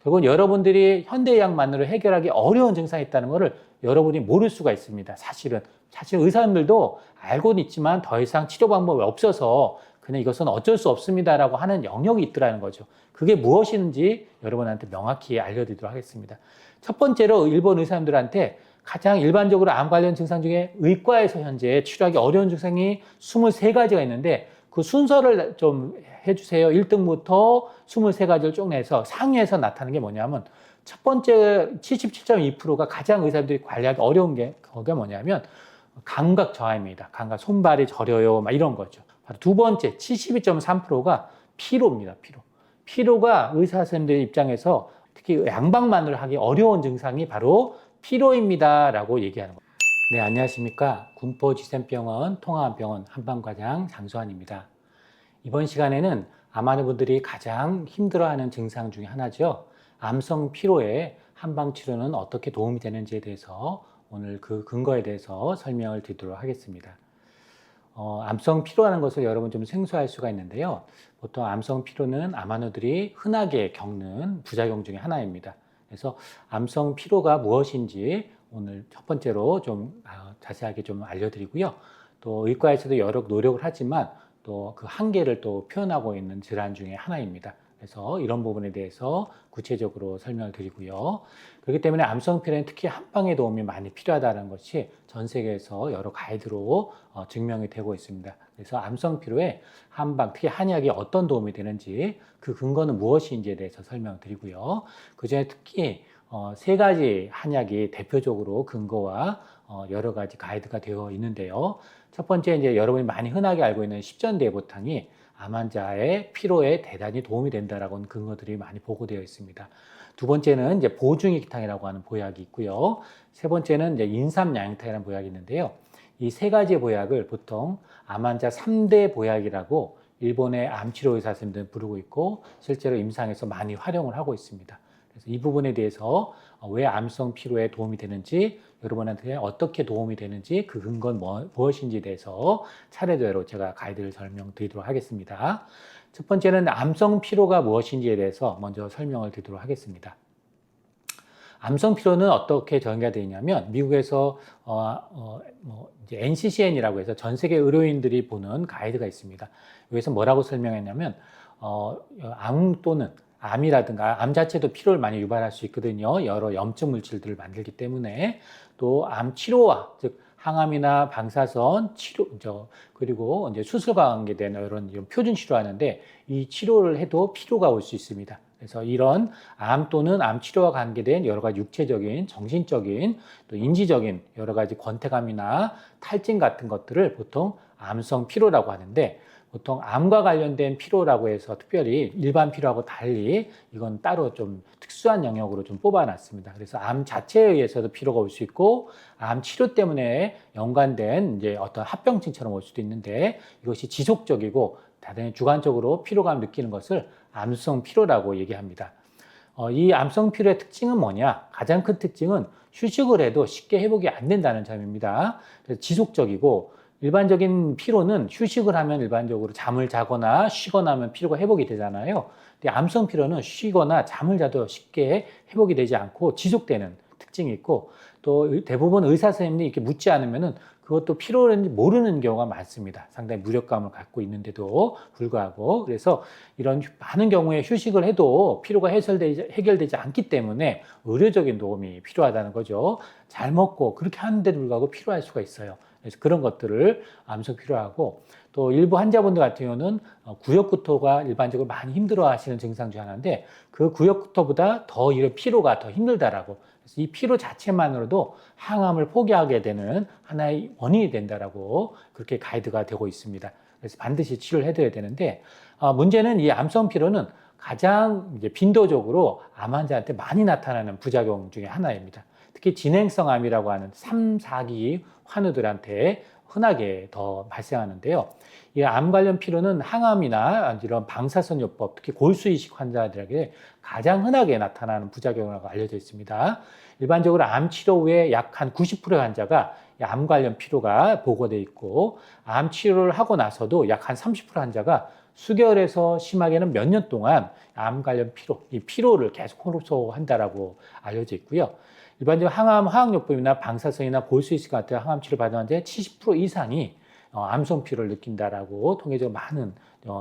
결국은 여러분들이 현대의학만으로 해결하기 어려운 증상이 있다는 것을 여러분이 모를 수가 있습니다. 사실 의사님들도 알고는 있지만 더 이상 치료 방법이 없어서 그냥 이것은 어쩔 수 없습니다라고 하는 영역이 있더라는 거죠. 그게 무엇인지 여러분한테 명확히 알려드리도록 하겠습니다. 첫 번째로 일본 의사님들한테 가장 일반적으로 암 관련 증상 중에 의과에서 현재 치료하기 어려운 증상이 23가지가 있는데 그 순서를 좀 해주세요. 1등부터 23가지를 쭉 내서 상위에서 나타나는 게 뭐냐면 첫 번째 77.2%가 가장 의사들이 관리하기 어려운 게 그게 뭐냐면 감각 저하입니다. 감각, 손발이 저려요, 막 이런 거죠. 바로 두 번째 72.3%가 피로입니다. 피로가 의사 선생님들 입장에서 특히 양방만을 하기 어려운 증상이 바로 피로입니다라고 얘기하는 거예요. 네, 안녕하십니까. 군포지센병원 통합병원 한방과장 장수환입니다. 이번 시간에는 암 많은 분들이 가장 힘들어하는 증상 중에 하나죠. 암성 피로에 한방치료는 어떻게 도움이 되는지에 대해서 오늘 그 근거에 대해서 설명을 드리도록 하겠습니다. 암성 피로라는 것을 여러분 좀 생소할 수가 있는데요. 보통 암성 피로는 암환우들이 흔하게 겪는 부작용 중에 하나입니다. 그래서 암성 피로가 무엇인지 오늘 첫 번째로 좀 자세하게 좀 알려드리고요. 또 의과에서도 여러 노력을 하지만 또 그 한계를 또 표현하고 있는 질환 중에 하나입니다. 그래서 이런 부분에 대해서 구체적으로 설명을 드리고요. 그렇기 때문에 암성 피로는 특히 한방의 도움이 많이 필요하다는 것이 전 세계에서 여러 가이드로 증명이 되고 있습니다. 그래서 암성 피로에 한방, 특히 한약이 어떤 도움이 되는지 그 근거는 무엇인지에 대해서 설명을 드리고요. 그 중에 특히 세 가지 한약이 대표적으로 근거와 여러 가지 가이드가 되어 있는데요. 첫 번째 이제 여러분이 많이 흔하게 알고 있는 십전대보탕이 암 환자의 피로에 대단히 도움이 된다라고 하는 근거들이 많이 보고되어 있습니다. 두 번째는 이제 보중익탕이라고 하는 보약이 있고요. 세 번째는 이제 인삼양탕이라는 보약이 있는데요. 이 세 가지 보약을 보통 암 환자 3대 보약이라고 일본의 암치료 의사 선생님들은 부르고 있고 실제로 임상에서 많이 활용을 하고 있습니다. 그래서 이 부분에 대해서 왜 암성 피로에 도움이 되는지, 여러분한테 어떻게 도움이 되는지, 그 근거는 무엇인지에 대해서 차례대로 제가 가이드를 설명드리도록 하겠습니다. 첫 번째는 암성 피로가 무엇인지에 대해서 먼저 설명을 드리도록 하겠습니다. 암성 피로는 어떻게 정의가 되어 있냐면 미국에서 이제 NCCN이라고 해서 전 세계 의료인들이 보는 가이드가 있습니다. 여기서 뭐라고 설명했냐면 암 또는 암이라든가 암 자체도 피로를 많이 유발할 수 있거든요. 여러 염증 물질들을 만들기 때문에 또 암 치료와 즉 항암이나 방사선 치료 그리고 이제 수술과 관계된 이런 표준 치료하는데 이 치료를 해도 피로가 올 수 있습니다. 그래서 이런 암 또는 암 치료와 관계된 여러 가지 육체적인, 정신적인, 또 인지적인 여러 가지 권태감이나 탈진 같은 것들을 보통 암성 피로라고 하는데 보통 암과 관련된 피로라고 해서 특별히 일반 피로하고 달리 이건 따로 좀 특수한 영역으로 좀 뽑아놨습니다. 그래서 암 자체에 의해서도 피로가 올 수 있고 암 치료 때문에 연관된 이제 어떤 합병증처럼 올 수도 있는데 이것이 지속적이고 대단히 주관적으로 피로감을 느끼는 것을 암성 피로라고 얘기합니다. 이 암성 피로의 특징은 뭐냐? 가장 큰 특징은 휴식을 해도 쉽게 회복이 안 된다는 점입니다. 그래서 지속적이고 일반적인 피로는 휴식을 하면 일반적으로 잠을 자거나 쉬거나 하면 피로가 회복이 되잖아요. 근데 암성 피로는 쉬거나 잠을 자도 쉽게 회복이 되지 않고 지속되는 특징이 있고 또 대부분 의사 선생님이 이렇게 묻지 않으면은 그것도 피로인지 모르는 경우가 많습니다. 상당히 무력감을 갖고 있는데도 불구하고 그래서 이런 많은 경우에 휴식을 해도 피로가 해결되지 않기 때문에 의료적인 도움이 필요하다는 거죠. 잘 먹고 그렇게 하는데도 불구하고 피로할 수가 있어요. 그래서 그런 것들을 암성 피로하고 또 일부 환자분들 같은 경우는 구역구토가 일반적으로 많이 힘들어 하시는 증상 중 하나인데 그 구역구토보다 더 이런 피로가 더 힘들다라고 그래서 이 피로 자체만으로도 항암을 포기하게 되는 하나의 원인이 된다라고 그렇게 가이드가 되고 있습니다. 그래서 반드시 치료를 해드려야 되는데 문제는 이 암성 피로는 가장 이제 빈도적으로 암 환자한테 많이 나타나는 부작용 중에 하나입니다. 특히 진행성 암이라고 하는 3, 4기 환우들한테 흔하게 더 발생하는데요. 이 암 관련 피로는 항암이나 이런 방사선요법, 특히 골수이식 환자들에게 가장 흔하게 나타나는 부작용이라고 알려져 있습니다. 일반적으로 암 치료 후에 약 한 90%의 환자가 암 관련 피로가 보고돼 있고 암 치료를 하고 나서도 약 한 30% 환자가 수개월에서 심하게는 몇 년 동안 암 관련 피로, 이 피로를 계속 호소한다라고 알려져 있고요. 일반적으로 항암 화학요법이나 방사선이나 골수이식 같은 항암 치료 받은 환자의 70% 이상이 암성 피로를 느낀다라고 통계적으로 많은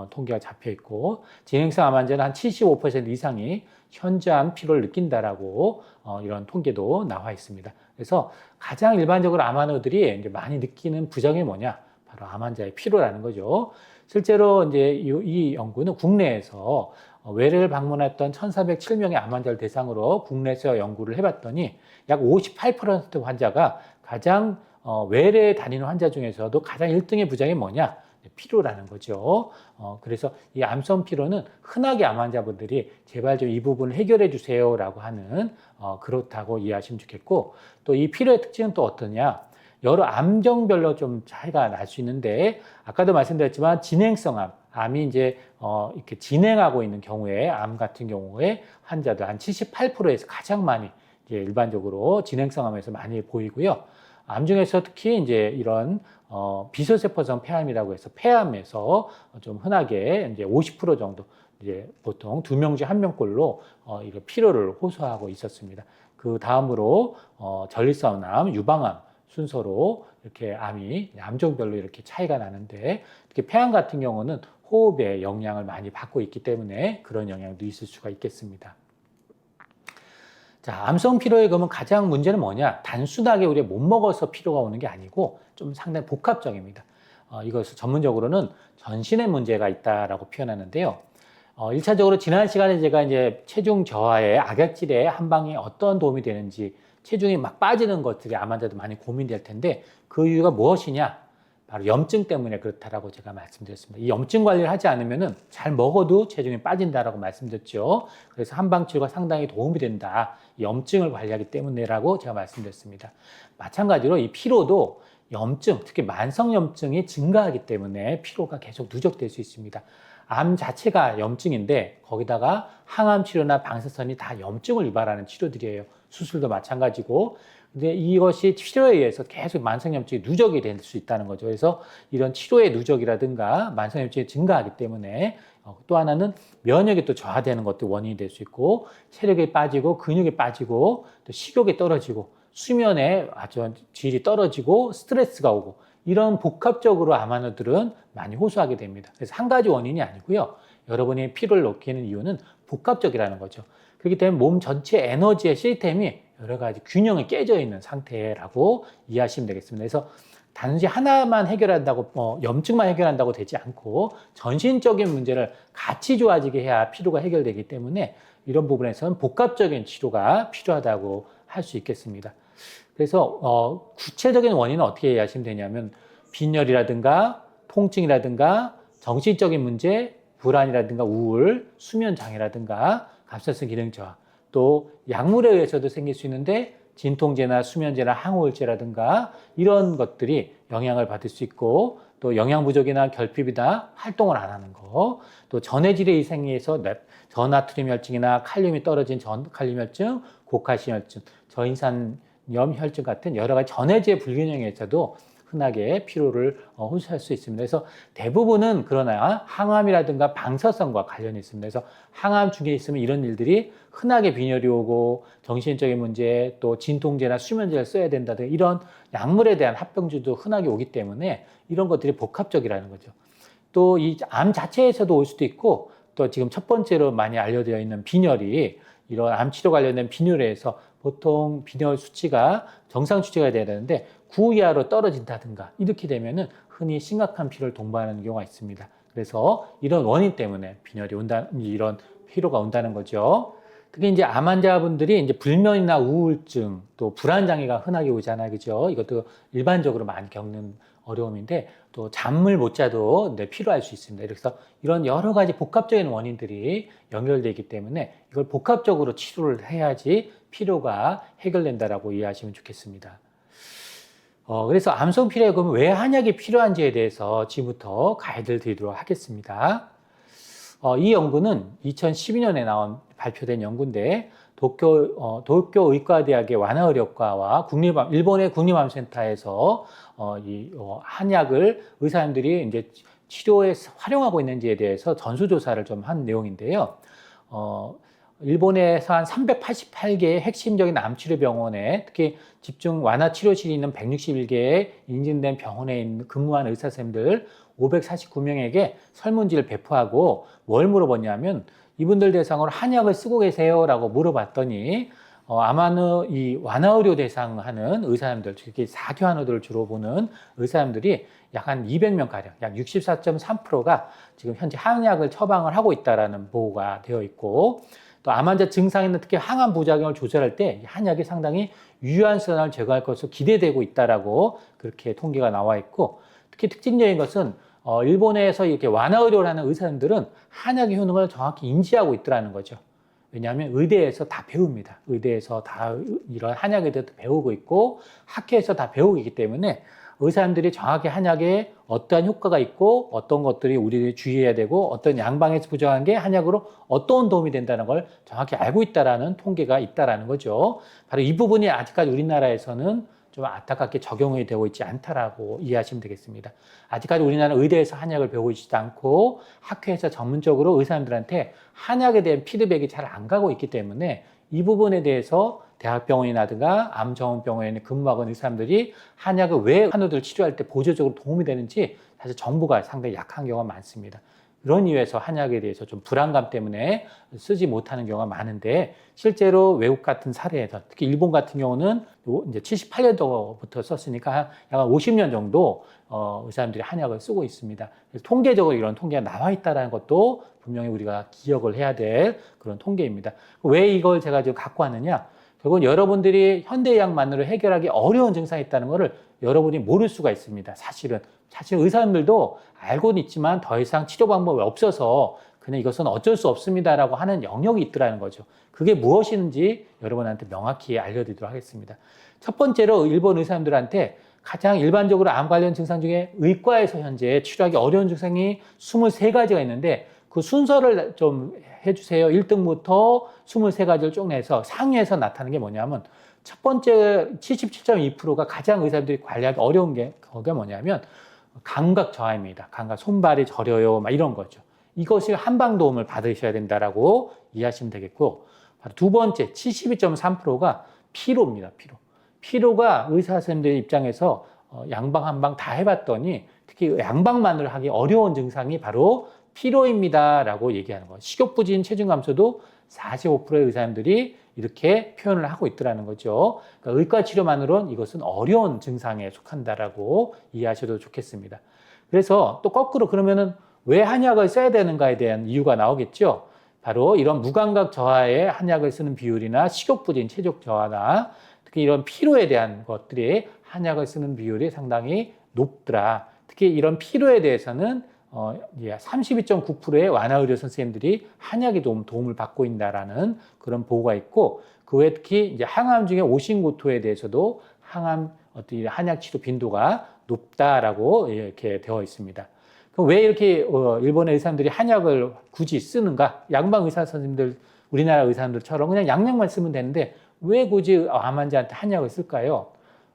통계가 잡혀 있고, 진행성 암 환자는 한 75% 이상이 현저한 피로를 느낀다라고 이런 통계도 나와 있습니다. 그래서 가장 일반적으로 암 환자들이 이제 많이 느끼는 부작용이 뭐냐? 바로 암 환자의 피로라는 거죠. 실제로 이제 이 연구는 국내에서 외래를 방문했던 1,407명의 암 환자를 대상으로 국내에서 연구를 해봤더니 약 58% 환자가 가장 외래에 다니는 환자 중에서도 가장 1등의 부작용이 뭐냐? 피로라는 거죠. 그래서 이 암성 피로는 흔하게 암 환자분들이 제발 좀 이 부분을 해결해 주세요라고 하는 그렇다고 이해하시면 좋겠고, 또 이 피로의 특징은 또 어떠냐? 여러 암종별로 좀 차이가 날 수 있는데, 아까도 말씀드렸지만 진행성 암, 암이 이제 이렇게 진행하고 있는 경우에 암 같은 경우에 환자들 한 78%에서 가장 많이 이제 일반적으로 진행성 암에서 많이 보이고요. 암 중에서 특히 이제 이런 비소세포성 폐암이라고 해서 폐암에서 좀 흔하게 이제 50% 정도, 이제 보통 2명 중 1명꼴로 이거 피로를 호소하고 있었습니다. 그 다음으로 전립선 암, 유방암 순서로 이렇게 암이 암종별로 이렇게 차이가 나는데, 특히 폐암 같은 경우는 호흡에 영향을 많이 받고 있기 때문에 그런 영향도 있을 수가 있겠습니다. 자, 암성 피로의 그러면 가장 문제는 뭐냐? 단순하게 우리가 못 먹어서 피로가 오는 게 아니고 좀 상당히 복합적입니다. 이것을 전문적으로는 전신의 문제가 있다라고 표현하는데요. 1차적으로 지난 시간에 제가 이제 체중 저하의 악약질의 한방에 어떤 도움이 되는지, 체중이 막 빠지는 것들이 암 환자도 많이 고민될 텐데, 그 이유가 무엇이냐? 바로 염증 때문에 그렇다라고 제가 말씀드렸습니다. 이 염증 관리를 하지 않으면은 잘 먹어도 체중이 빠진다라고 말씀드렸죠. 그래서 한방 치료가 상당히 도움이 된다. 이 염증을 관리하기 때문에라고 제가 말씀드렸습니다. 마찬가지로 이 피로도 염증, 특히 만성 염증이 증가하기 때문에 피로가 계속 누적될 수 있습니다. 암 자체가 염증인데 거기다가 항암 치료나 방사선이 다 염증을 유발하는 치료들이에요. 수술도 마찬가지고. 근데 이것이 치료에 의해서 계속 만성염증이 누적이 될 수 있다는 거죠. 그래서 이런 치료의 누적이라든가 만성염증이 증가하기 때문에 또 하나는 면역이 또 저하되는 것도 원인이 될 수 있고, 체력이 빠지고 근육이 빠지고 또 식욕이 떨어지고 수면의 아주 질이 떨어지고 스트레스가 오고, 이런 복합적으로 암 환자들은 많이 호소하게 됩니다. 그래서 한 가지 원인이 아니고요. 여러분이 피로를 느끼는 이유는 복합적이라는 거죠. 그렇기 때문에 몸 전체 에너지의 시스템이 여러 가지 균형이 깨져 있는 상태라고 이해하시면 되겠습니다. 그래서 단지 하나만 해결한다고, 염증만 해결한다고 되지 않고 전신적인 문제를 같이 좋아지게 해야 피로가 해결되기 때문에 이런 부분에서는 복합적인 치료가 필요하다고 할 수 있겠습니다. 그래서 구체적인 원인은 어떻게 이해하시면 되냐면, 빈혈이라든가 통증이라든가 정신적인 문제, 불안이라든가 우울, 수면 장애라든가 갑작스러운 기능 저하, 또 약물에 의해서도 생길 수 있는데 진통제나 수면제나 항우울제라든가 이런 것들이 영향을 받을 수 있고, 또 영양 부족이나 결핍이나 활동을 안 하는 거, 또 전해질의 이상에서 저나트륨 혈증이나 칼륨이 떨어진 저칼륨 혈증, 고칼슘 혈증, 저인산염 혈증 같은 여러 가지 전해질의 불균형에서도 흔하게 피로를 호소할 수 있습니다. 그래서 대부분은 그러나 항암이라든가 방사선과 관련이 있습니다. 그래서 항암 중에 있으면 이런 일들이 흔하게 빈혈이 오고, 정신적인 문제, 또 진통제나 수면제를 써야 된다든가 이런 약물에 대한 합병증도 흔하게 오기 때문에 이런 것들이 복합적이라는 거죠. 또 이 암 자체에서도 올 수도 있고, 또 지금 첫 번째로 많이 알려져 있는 빈혈이, 이런 암 치료 관련된 빈혈에서 보통 빈혈 수치가 정상 수치가 돼야 되는데 9 이하로 떨어진다든가 이렇게 되면은 흔히 심각한 피로를 동반하는 경우가 있습니다. 그래서 이런 원인 때문에 빈혈이 이런 피로가 온다는 거죠. 특히 이제 암 환자분들이 이제 불면이나 우울증, 또 불안 장애가 흔하게 오잖아요, 그죠? 이것도 일반적으로 많이 겪는 어려움인데, 또 잠을 못 자도 피로할 수 있습니다. 그래서 이런 여러 가지 복합적인 원인들이 연결되기 때문에 이걸 복합적으로 치료를 해야지 피로가 해결된다라고 이해하시면 좋겠습니다. 그래서 암성 피로에 그러면 왜 한약이 필요한지에 대해서 지금부터 가이드를 드리도록 하겠습니다. 이 연구는 2012년에 발표된 연구인데, 도쿄 의과대학의 완화의료과와 일본의 국립암센터에서 이 한약을 의사님들이 이제 치료에 활용하고 있는지에 대해서 전수조사를 좀 한 내용인데요. 일본에서 한 388개의 핵심적인 암치료 병원에, 특히 집중 완화 치료실이 있는 161개의 인증된 병원에 근무한 의사 선생님들 549명에게 설문지를 배포하고 뭘 물어봤냐면, 이분들 대상으로 한약을 쓰고 계세요라고 물어봤더니 아마는 이 완화의료 대상 하는 의사님들, 특히 사교환우들을 주로 보는 의사님들이 약 한 200명 가량, 약 64.3%가 지금 현재 한약을 처방을 하고 있다라는 보고가 되어 있고, 또 암 환자 증상에 있는 특히 항암 부작용을 조절할 때 한약이 상당히 유효한 수단을 제거할 것으로 기대되고 있다라고 그렇게 통계가 나와 있고, 특히 특징적인 것은 일본에서 이렇게 완화의료를 하는 의사님들은 한약의 효능을 정확히 인지하고 있더라는 거죠. 왜냐하면 의대에서 다 배웁니다. 의대에서 다 이런 한약에 대해서 배우고 있고 학회에서 다 배우고 있기 때문에 의사님들이 정확히 한약에 어떠한 효과가 있고 어떤 것들이 우리들이 주의해야 되고 어떤 양방에서 부정한 게 한약으로 어떤 도움이 된다는 걸 정확히 알고 있다라는 통계가 있다라는 거죠. 바로 이 부분이 아직까지 우리나라에서는 좀 안타깝게 적용이 되고 있지 않다라고 이해하시면 되겠습니다. 아직까지 우리나라 의대에서 한약을 배우고 있지도 않고 학회에서 전문적으로 의사님들한테 한약에 대한 피드백이 잘 안 가고 있기 때문에 이 부분에 대해서 대학병원이라든가 암정원병원에 근무하고 있는 의사님들이 한약을 왜 환우들을 치료할 때 보조적으로 도움이 되는지 사실 정보가 상당히 약한 경우가 많습니다. 그런 이유에서 한약에 대해서 좀 불안감 때문에 쓰지 못하는 경우가 많은데, 실제로 외국 같은 사례에서 특히 일본 같은 경우는 이제 78년도부터 썼으니까 약 50년 정도 의사님들이 한약을 쓰고 있습니다. 그래서 통계적으로 이런 통계가 나와 있다는 것도 분명히 우리가 기억을 해야 될 그런 통계입니다. 왜 이걸 제가 지금 갖고 왔느냐? 결국은 여러분들이 현대의학만으로 해결하기 어려운 증상이 있다는 것을 여러분이 모를 수가 있습니다. 사실 의사님들도 알고는 있지만 더 이상 치료 방법이 없어서 그냥 이것은 어쩔 수 없습니다라고 하는 영역이 있더라는 거죠. 그게 무엇인지 여러분한테 명확히 알려드리도록 하겠습니다. 첫 번째로 일본 의사님들한테 가장 일반적으로 암 관련 증상 중에 의과에서 현재 치료하기 어려운 증상이 23가지가 있는데 그 순서를 좀 해주세요. 1등부터 23가지를 쭉 내서 상위에서 나타나는 게 뭐냐면, 첫 번째 77.2%가 가장 의사들이 관리하기 어려운 게 그게 뭐냐면 감각 저하입니다. 감각, 손발이 저려요, 막 이런 거죠. 이것이 한방 도움을 받으셔야 된다라고 이해하시면 되겠고, 바로 두 번째 72.3%가 피로입니다. 피로가 의사 선생님들 입장에서 양방 한방 다 해봤더니 특히 양방만으로 하기 어려운 증상이 바로 피로입니다라고 얘기하는 거예요. 식욕부진, 체중 감소도 45%의 의사님들이 이렇게 표현을 하고 있더라는 거죠. 그러니까 의과 치료만으로는 이것은 어려운 증상에 속한다라고 이해하셔도 좋겠습니다. 그래서 또 거꾸로 그러면은 왜 한약을 써야 되는가에 대한 이유가 나오겠죠. 바로 이런 무감각 저하에 한약을 쓰는 비율이나 식욕부진, 체중 저하나 특히 이런 피로에 대한 것들이 한약을 쓰는 비율이 상당히 높더라. 특히 이런 피로에 대해서는 32.9%의 완화의료 선생님들이 한약의 도움을 받고 있다라는 그런 보고가 있고, 그 외에 특히 이제 항암 중에 오신고토에 대해서도 어떤 한약 치료 빈도가 높다라고 이렇게 되어 있습니다. 그럼 왜 이렇게 일본의 의사들이 한약을 굳이 쓰는가? 양방 의사 선생님들, 우리나라 의사들처럼 그냥 양약만 쓰면 되는데 왜 굳이 암 환자한테 한약을 쓸까요?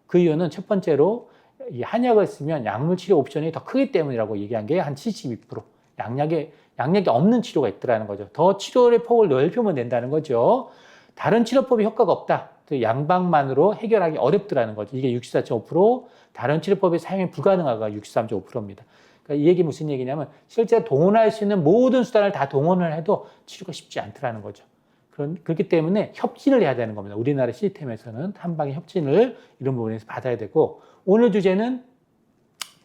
그 이유는 첫 번째로 이 한약을 쓰면 약물 치료 옵션이 더 크기 때문이라고 얘기한 게 한 72%. 양약이 없는 치료가 있더라는 거죠. 더 치료의 폭을 넓히면 된다는 거죠. 다른 치료법이 효과가 없다. 또 양방만으로 해결하기 어렵더라는 거죠. 이게 64.5%, 다른 치료법이 사용이 불가능하가 63.5%입니다. 그러니까 이 얘기 무슨 얘기냐면 실제 동원할 수 있는 모든 수단을 다 동원을 해도 치료가 쉽지 않더라는 거죠. 그렇기 때문에 협진을 해야 되는 겁니다. 우리나라 시스템에서는 한방의 협진을 이런 부분에서 받아야 되고, 오늘 주제는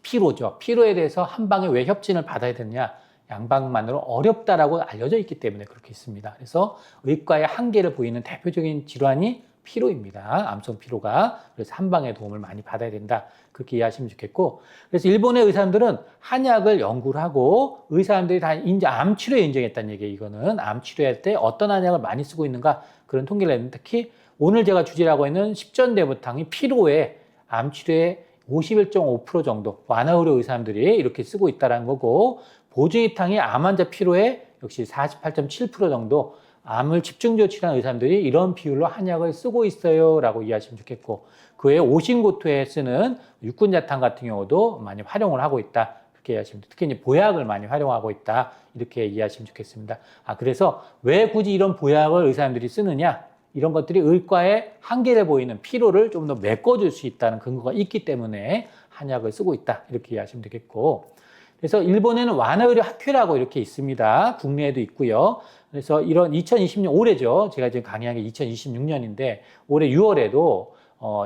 피로죠. 피로에 대해서 한방에 왜 협진을 받아야 되느냐. 양방만으로 어렵다라고 알려져 있기 때문에 그렇게 있습니다. 그래서 의과의 한계를 보이는 대표적인 질환이 피로입니다. 암성 피로가. 그래서 한방의 도움을 많이 받아야 된다. 그렇게 이해하시면 좋겠고, 그래서 일본의 의사들은 한약을 연구를 하고 의사들이 다 암 치료에 인정했다는 얘기예요. 이거는 암 치료할 때 어떤 한약을 많이 쓰고 있는가 그런 통계를 했는데, 특히 오늘 제가 주제라고 있는 십전대부탕이 피로에 암 치료의 51.5% 정도 완화의료 의사들이 이렇게 쓰고 있다는 거고, 보증이탕이 암 환자 피로에 역시 48.7% 정도 암을 집중적으로 치료하는 의사들이 이런 비율로 한약을 쓰고 있어요 라고 이해하시면 좋겠고, 그 외에 오신고토에 쓰는 육군자탕 같은 경우도 많이 활용을 하고 있다. 그렇게 이해하시면 돼요. 특히 이제 보약을 많이 활용하고 있다. 이렇게 이해하시면 좋겠습니다. 그래서 왜 굳이 이런 보약을 의사님들이 쓰느냐? 이런 것들이 의과의 한계를 보이는 피로를 좀 더 메꿔줄 수 있다는 근거가 있기 때문에 한약을 쓰고 있다. 이렇게 이해하시면 되겠고. 그래서 일본에는 완화의료 학회라고 이렇게 있습니다. 국내에도 있고요. 그래서 이런 2020년 올해죠. 제가 지금 강의한 게 2026년인데 올해 6월에도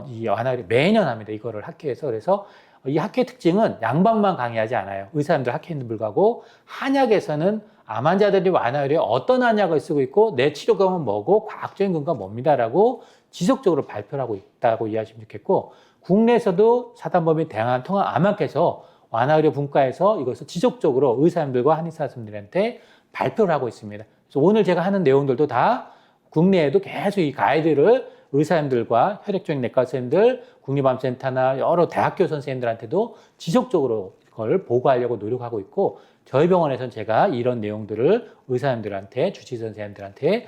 이 완화의료 매년 합니다. 이거를 학회에서. 그래서 이 학회 특징은 양방만 강의하지 않아요. 의사님들 학회에는 불구하고 한약에서는 암 환자들이 완화의료에 어떤 한약을 쓰고 있고 내 치료법은 뭐고 과학적인 근거가 뭡니다라고 지속적으로 발표를 하고 있다고 이해하시면 좋겠고 국내에서도 사단법인 대한통합암학회에서 완화의료 분과에서 이것을 지속적으로 의사님들과 한의사님들한테 발표를 하고 있습니다. 그래서 오늘 제가 하는 내용들도 다 국내에도 계속 이 가이드를 의사님들과 혈액적인 내과 선생님들, 국립암센터나 여러 대학교 선생님들한테도 지속적으로 그걸 보고하려고 노력하고 있고 저희 병원에서는 제가 이런 내용들을 의사님들한테, 주치의 선생님들한테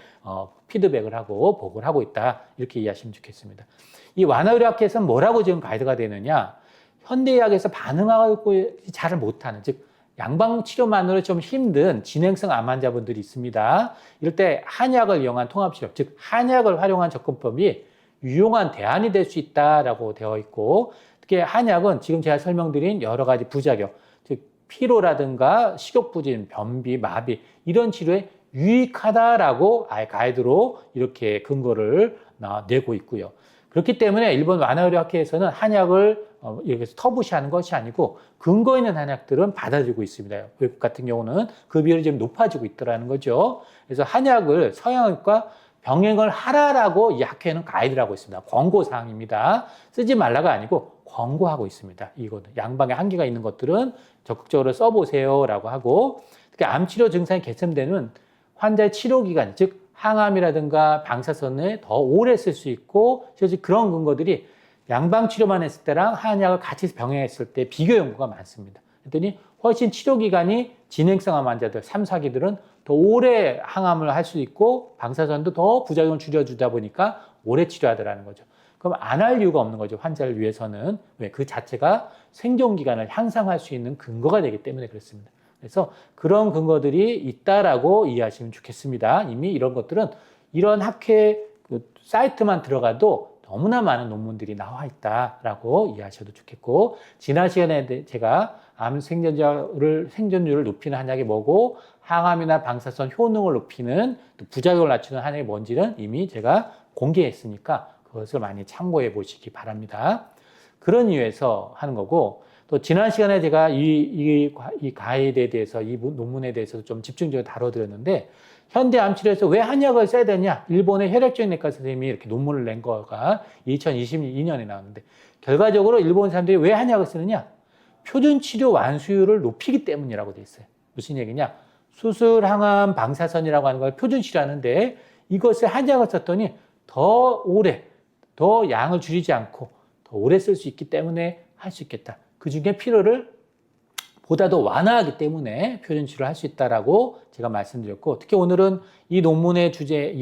피드백을 하고 보고를 하고 있다. 이렇게 이해하시면 좋겠습니다. 이 완화의료학회에서는 뭐라고 지금 가이드가 되느냐? 현대의학에서 반응하고 잘 못하는, 즉 양방 치료만으로 좀 힘든 진행성 암 환자분들이 있습니다. 이럴 때 한약을 이용한 통합치료, 즉 한약을 활용한 접근법이 유용한 대안이 될 수 있다라고 되어 있고 특히 한약은 지금 제가 설명드린 여러 가지 부작용, 즉 피로라든가 식욕부진, 변비, 마비 이런 치료에 유익하다라고 아예 가이드로 이렇게 근거를 내고 있고요. 그렇기 때문에 일본 완화의료학회에서는 한약을 이렇게 터부시하는 것이 아니고 근거 있는 한약들은 받아들이고 있습니다. 외국 같은 경우는 그 비율이 좀 높아지고 있더라는 거죠. 그래서 한약을 서양의과 병행을 하라라고 이 학회는 가이드를 하고 있습니다. 권고사항입니다. 쓰지 말라가 아니고 권고하고 있습니다. 이거는 양방에 한계가 있는 것들은 적극적으로 써보세요라고 하고 특히 암치료 증상이 개선되는 환자의 치료기간, 즉 항암이라든가 방사선을 더 오래 쓸 수 있고 실제 그런 근거들이 양방치료만 했을 때랑 한약을 같이 병행했을 때 비교 연구가 많습니다. 그랬더니 훨씬 치료기간이 진행성 암 환자들, 3, 4기들은 더 오래 항암을 할 수 있고 방사선도 더 부작용을 줄여주다 보니까 오래 치료하더라는 거죠. 그럼 안 할 이유가 없는 거죠. 환자를 위해서는. 왜? 그 자체가 생존기간을 향상할 수 있는 근거가 되기 때문에 그렇습니다. 그래서 그런 근거들이 있다라고 이해하시면 좋겠습니다. 이미 이런 것들은 이런 학회 사이트만 들어가도 너무나 많은 논문들이 나와 있다라고 이해하셔도 좋겠고 지난 시간에 제가 암 생존율을 높이는 한약이 뭐고 항암이나 방사선 효능을 높이는 또 부작용을 낮추는 한약이 뭔지는 이미 제가 공개했으니까 그것을 많이 참고해 보시기 바랍니다. 그런 이유에서 하는 거고 또 지난 시간에 제가 이 가이드에 대해서 이 논문에 대해서 좀 집중적으로 다뤄드렸는데 현대 암치료에서 왜 한약을 써야 되냐? 일본의 혈액적인 내과 선생님이 이렇게 논문을 낸 거가 2022년에 나왔는데 결과적으로 일본 사람들이 왜 한약을 쓰느냐? 표준 치료 완수율을 높이기 때문이라고 돼 있어요. 무슨 얘기냐? 수술, 항암, 방사선이라고 하는 걸 표준 치료하는데 이것을 한약을 썼더니 더 오래, 더 양을 줄이지 않고 더 오래 쓸 수 있기 때문에 할 수 있겠다. 그 중에 피로를 보다 더 완화하기 때문에 표준 치료를 할 수 있다라고 제가 말씀드렸고 특히 오늘은 이 논문의 주제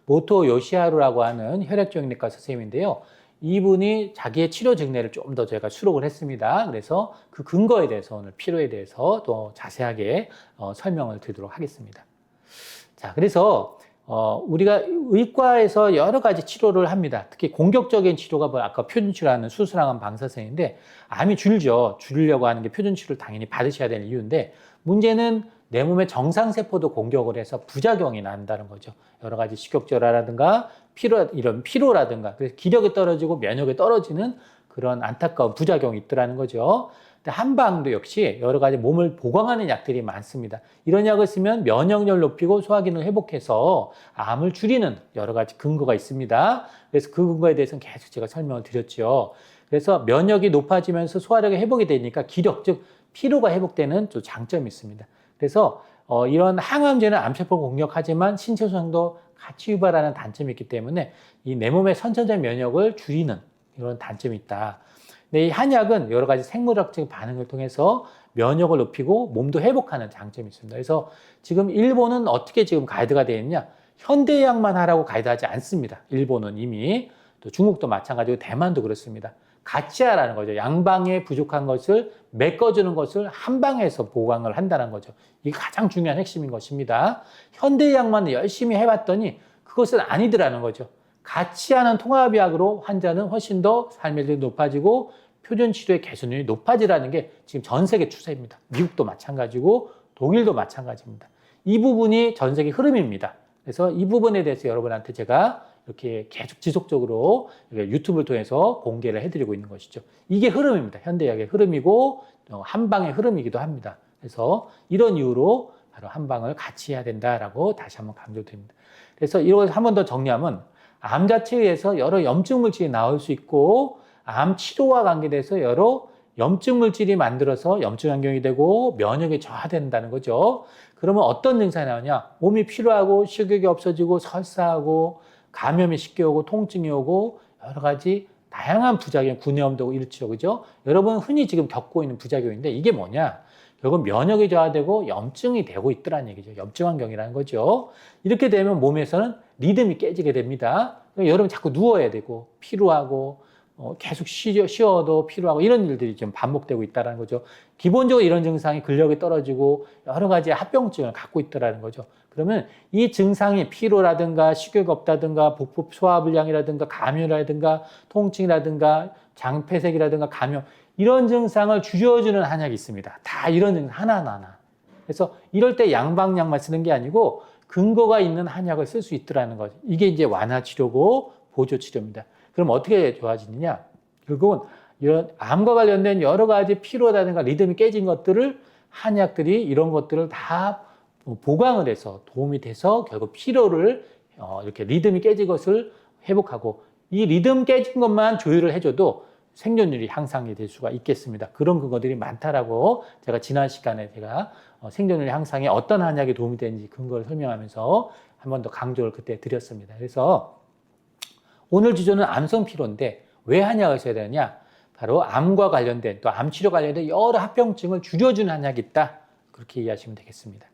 모토 요시하루라고 하는 혈액적인 내과 선생님인데요. 이분이 자기의 치료 증례를 좀 더 제가 수록을 했습니다. 그래서 그 근거에 대해서 오늘 피로에 대해서 더 자세하게 설명을 드리도록 하겠습니다. 자, 그래서 우리가 의과에서 여러 가지 치료를 합니다. 특히 공격적인 치료가 아까 표준 치료하는 수술항암 방사선인데 암이 줄죠. 줄이려고 하는 게 표준 치료를 당연히 받으셔야 되는 이유인데 문제는 내 몸의 정상세포도 공격을 해서 부작용이 난다는 거죠. 여러 가지 식욕저하라든가 이런 피로라든가 그래서 기력이 떨어지고 면역이 떨어지는 그런 안타까운 부작용이 있더라는 거죠. 근데 한방도 역시 여러 가지 몸을 보강하는 약들이 많습니다. 이런 약을 쓰면 면역력을 높이고 소화기능을 회복해서 암을 줄이는 여러 가지 근거가 있습니다. 그래서 그 근거에 대해서는 계속 제가 설명을 드렸죠. 그래서 면역이 높아지면서 소화력이 회복이 되니까 기력, 즉 피로가 회복되는 또 장점이 있습니다. 그래서 이런 항암제는 암세포를 공격하지만 신체 소생도 같이 유발하는 단점이 있기 때문에 이 내 몸의 선천적 면역을 줄이는 이런 단점이 있다. 근데 이 한약은 여러 가지 생물학적 반응을 통해서 면역을 높이고 몸도 회복하는 장점이 있습니다. 그래서 지금 일본은 어떻게 지금 가이드가 되어 있냐? 현대의학만 하라고 가이드하지 않습니다. 일본은 이미 또 중국도 마찬가지고 대만도 그렇습니다. 같이 하라는 거죠. 양방에 부족한 것을 메꿔주는 것을 한 방에서 보강을 한다는 거죠. 이게 가장 중요한 핵심인 것입니다. 현대의학만 열심히 해봤더니 그것은 아니더라는 거죠. 같이 하는 통합의학으로 환자는 훨씬 더 삶의 질이 높아지고 표준 치료의 개선율이 높아지라는 게 지금 전 세계 추세입니다. 미국도 마찬가지고 독일도 마찬가지입니다. 이 부분이 전 세계 흐름입니다. 그래서 이 부분에 대해서 여러분한테 제가 이렇게 계속 지속적으로 유튜브를 통해서 공개를 해드리고 있는 것이죠. 이게 흐름입니다. 현대의학의 흐름이고 한방의 흐름이기도 합니다. 그래서 이런 이유로 바로 한방을 같이 해야 된다라고 다시 한번 강조드립니다. 그래서 이걸 한 번 더 정리하면 암 자체에 의해서 여러 염증 물질이 나올 수 있고 암 치료와 관계돼서 여러 염증 물질이 만들어서 염증 환경이 되고 면역이 저하된다는 거죠. 그러면 어떤 증상이 나오냐? 몸이 피로하고 식욕이 없어지고 설사하고 감염이 쉽게 오고 통증이 오고 여러 가지 다양한 부작용, 구내염도 오고 이렇죠. 그죠? 여러분 흔히 지금 겪고 있는 부작용인데 이게 뭐냐? 결국 면역이 저하되고 염증이 되고 있더란 얘기죠. 염증 환경이라는 거죠. 이렇게 되면 몸에서는 리듬이 깨지게 됩니다. 여러분 자꾸 누워야 되고 피로하고 계속 쉬어도 피로하고 이런 일들이 좀 반복되고 있다는 거죠. 기본적으로 이런 증상이 근력이 떨어지고 여러 가지 합병증을 갖고 있다는 거죠. 그러면 이 증상이 피로라든가 식욕이 없다든가 복부 소화불량이라든가 감염이라든가 통증이라든가 장폐색이라든가 감염 이런 증상을 줄여주는 한약이 있습니다. 다 이런 증상 하나하나. 그래서 이럴 때 양방약만 쓰는 게 아니고 근거가 있는 한약을 쓸 수 있더라는 거죠. 이게 이제 완화 치료고 보조 치료입니다. 그럼 어떻게 좋아지느냐? 결국은 이런 암과 관련된 여러 가지 피로라든가 리듬이 깨진 것들을 한약들이 이런 것들을 다 보강을 해서 도움이 돼서 결국 피로를 이렇게 리듬이 깨진 것을 회복하고 이 리듬 깨진 것만 조율을 해줘도 생존율이 향상이 될 수가 있겠습니다. 그런 근거들이 많다라고 제가 지난 시간에 제가 생존율 향상에 어떤 한약이 도움이 되는지 근거를 설명하면서 한 번 더 강조를 그때 드렸습니다. 그래서 오늘 주제는 암성 피로인데 왜 한약을 써야 되느냐? 바로 암과 관련된 또 암치료 관련된 여러 합병증을 줄여주는 한약이 있다. 그렇게 이해하시면 되겠습니다.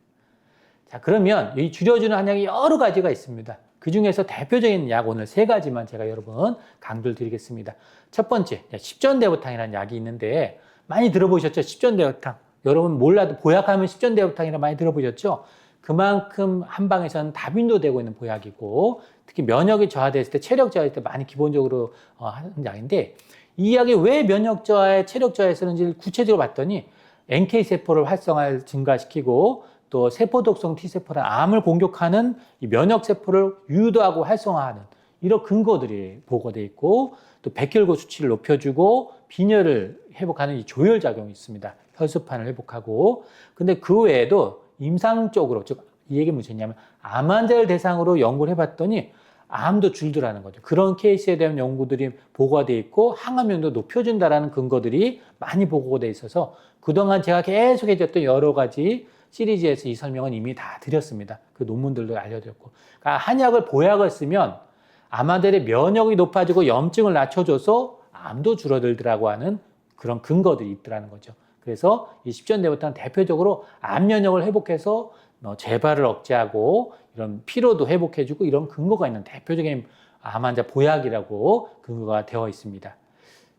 자, 그러면 이 줄여주는 한약이 여러 가지가 있습니다. 그 중에서 대표적인 약 오늘 3가지만 제가 여러분 강조를 드리겠습니다. 첫 번째, 십전대보탕이라는 약이 있는데 많이 들어보셨죠? 십전대보탕. 여러분 몰라도 보약하면 십전대보탕이라 많이 들어보셨죠? 그만큼 한방에서는 다빈도 되고 있는 보약이고 특히 면역이 저하됐을 때 체력 저하될 때 많이 기본적으로 하는 약인데 이 약이 왜 면역 저하에 체력 저하에 쓰는지를 구체적으로 봤더니 NK세포를 활성화를 증가시키고 또 세포독성 T세포란 암을 공격하는 이 면역세포를 유도하고 활성화하는 이런 근거들이 보고되어 있고 또 백혈구 수치를 높여주고 빈혈을 회복하는 이 조혈작용이 있습니다. 혈수판을 회복하고 근데 그 외에도 임상적으로 즉 이 얘기 무슨 얘기냐면 암 환자를 대상으로 연구를 해봤더니 암도 줄더라는 거죠. 그런 케이스에 대한 연구들이 보고가 돼 있고 항암력도 높여준다라는 근거들이 많이 보고가 돼 있어서 그동안 제가 계속 해줬던 여러 가지 시리즈에서 이 설명은 이미 다 드렸습니다. 그 논문들도 알려드렸고 그러니까 한약을 보약을 쓰면 암환자들의 면역이 높아지고 염증을 낮춰줘서 암도 줄어들더라고 하는 그런 근거들이 있더라는 거죠. 그래서 이 십전대보탕은 대표적으로 암 면역을 회복해서 재발을 억제하고 이런 피로도 회복해주고 이런 근거가 있는 대표적인 암 환자 보약이라고 근거가 되어 있습니다.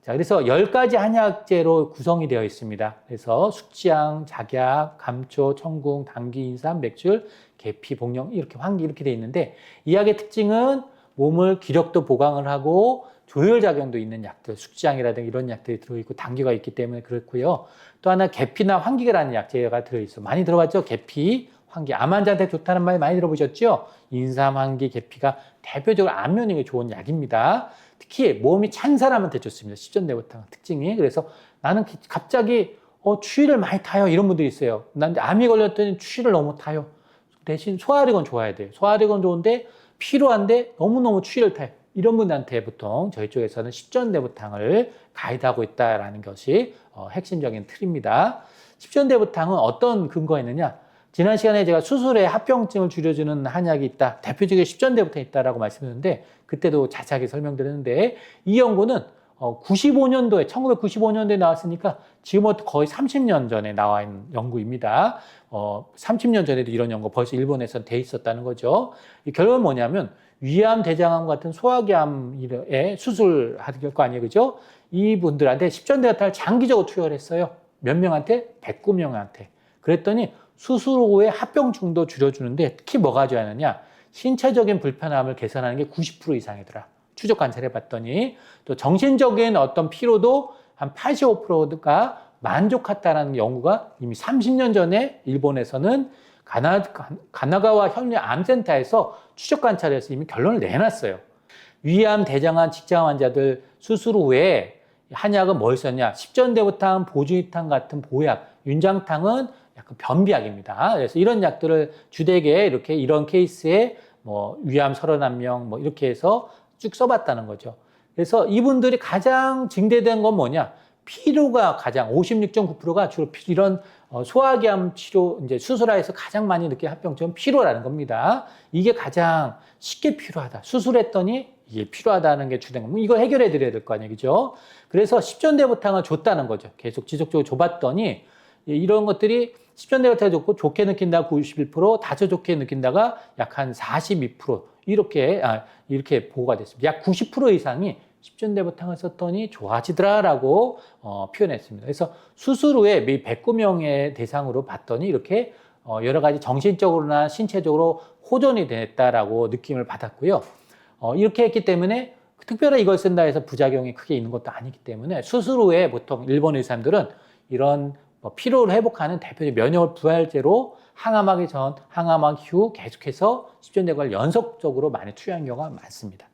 자, 그래서 10가지 한약재로 구성이 되어 있습니다. 그래서 숙지향, 작약, 감초, 청궁, 당귀, 인삼, 맥출, 계피, 복령 이렇게 환기 이렇게 되어 있는데 이 약의 특징은 몸을 기력도 보강을 하고 조혈작용도 있는 약들, 숙지향이라든가 이런 약들이 들어있고 당귀가 있기 때문에 그렇고요. 또 하나 계피나 환기계라는 약재가 들어있어요. 많이 들어봤죠? 계피, 환기. 암 환자한테 좋다는 말 많이 들어보셨죠? 인삼, 환기, 계피가 대표적으로 암 면역에 좋은 약입니다. 특히 몸이 찬 사람한테 좋습니다. 십전대보탕 특징이. 그래서 나는 갑자기 추위를 많이 타요. 이런 분들이 있어요. 난 암이 걸렸더니 추위를 너무 타요. 대신 소화력은 좋아야 돼요. 소화력은 좋은데 피로한데 너무너무 추위를 타요. 이런 분한테 보통 저희 쪽에서는 십전대보탕을 가이드하고 있다는 것이 핵심적인 틀입니다. 십전대보탕은 어떤 근거가 있느냐? 지난 시간에 제가 수술의 합병증을 줄여주는 한약이 있다. 대표적인 십전대보탕이 있다라고 말씀드렸는데 그때도 자세하게 설명드렸는데 이 연구는 1995년도에 나왔으니까 지금부터 거의 30년 전에 나와 있는 연구입니다. 30년 전에도 이런 연구 벌써 일본에서 돼 있었다는 거죠. 이 결론은 뭐냐면 위암, 대장암 같은 소화기암에 수술할 거 아니에요, 그죠? 이분들한테 십전대사탕을 장기적으로 투여를 했어요. 몇 명한테? 109명한테. 그랬더니 수술 후에 합병증도 줄여주는데 특히 뭐가 좋아하느냐? 신체적인 불편함을 개선하는 게 90% 이상이더라. 추적 관찰해 봤더니 또 정신적인 어떤 피로도 한 85%가 만족했다는 연구가 이미 30년 전에 일본에서는 가나가와 현리암센터에서 추적 관찰해서 이미 결론을 내놨어요. 위암, 대장암, 직장암 환자들 수술 후에 한약은 뭘 썼냐? 십전대부탕, 보주이탕 같은 보약, 윤장탕은 약간 변비약입니다. 그래서 이런 약들을 주되게 이렇게 이런 케이스에 뭐 위암 31명 뭐 이렇게 해서 쭉 써봤다는 거죠. 그래서 이분들이 가장 증대된 건 뭐냐? 피로가 가장 56.9%가 주로 이런 소화기암 치료 이제 수술하에서 가장 많이 느끼는 합병증은 피로라는 겁니다. 이게 가장 쉽게 필요하다. 수술했더니 이게 필요하다는 게 주된 겁니다. 이걸 해결해 드려야 될 거 아니에요, 그죠? 그래서 십전대부탕을 줬다는 거죠. 계속 지속적으로 줘봤더니 이런 것들이 십전대부탕을 줬고 좋게 느낀다 91%, 다 좋게 느낀다가 약 한 42% 이렇게 보고가 됐습니다. 약 90% 이상이 십전대부탕을 썼더니 좋아지더라라고 표현했습니다. 그래서 수술 후에 매 109명의 대상으로 봤더니 이렇게 여러 가지 정신적으로나 신체적으로 호전이 됐다라고 느낌을 받았고요. 이렇게 했기 때문에 특별히 이걸 쓴다 해서 부작용이 크게 있는 것도 아니기 때문에 수술 후에 보통 일본 의사들은 이런 피로를 회복하는 대표적인 면역 부활제로 항암하기 전, 항암하기 후 계속해서 십전대구를 연속적으로 많이 투여한 경우가 많습니다.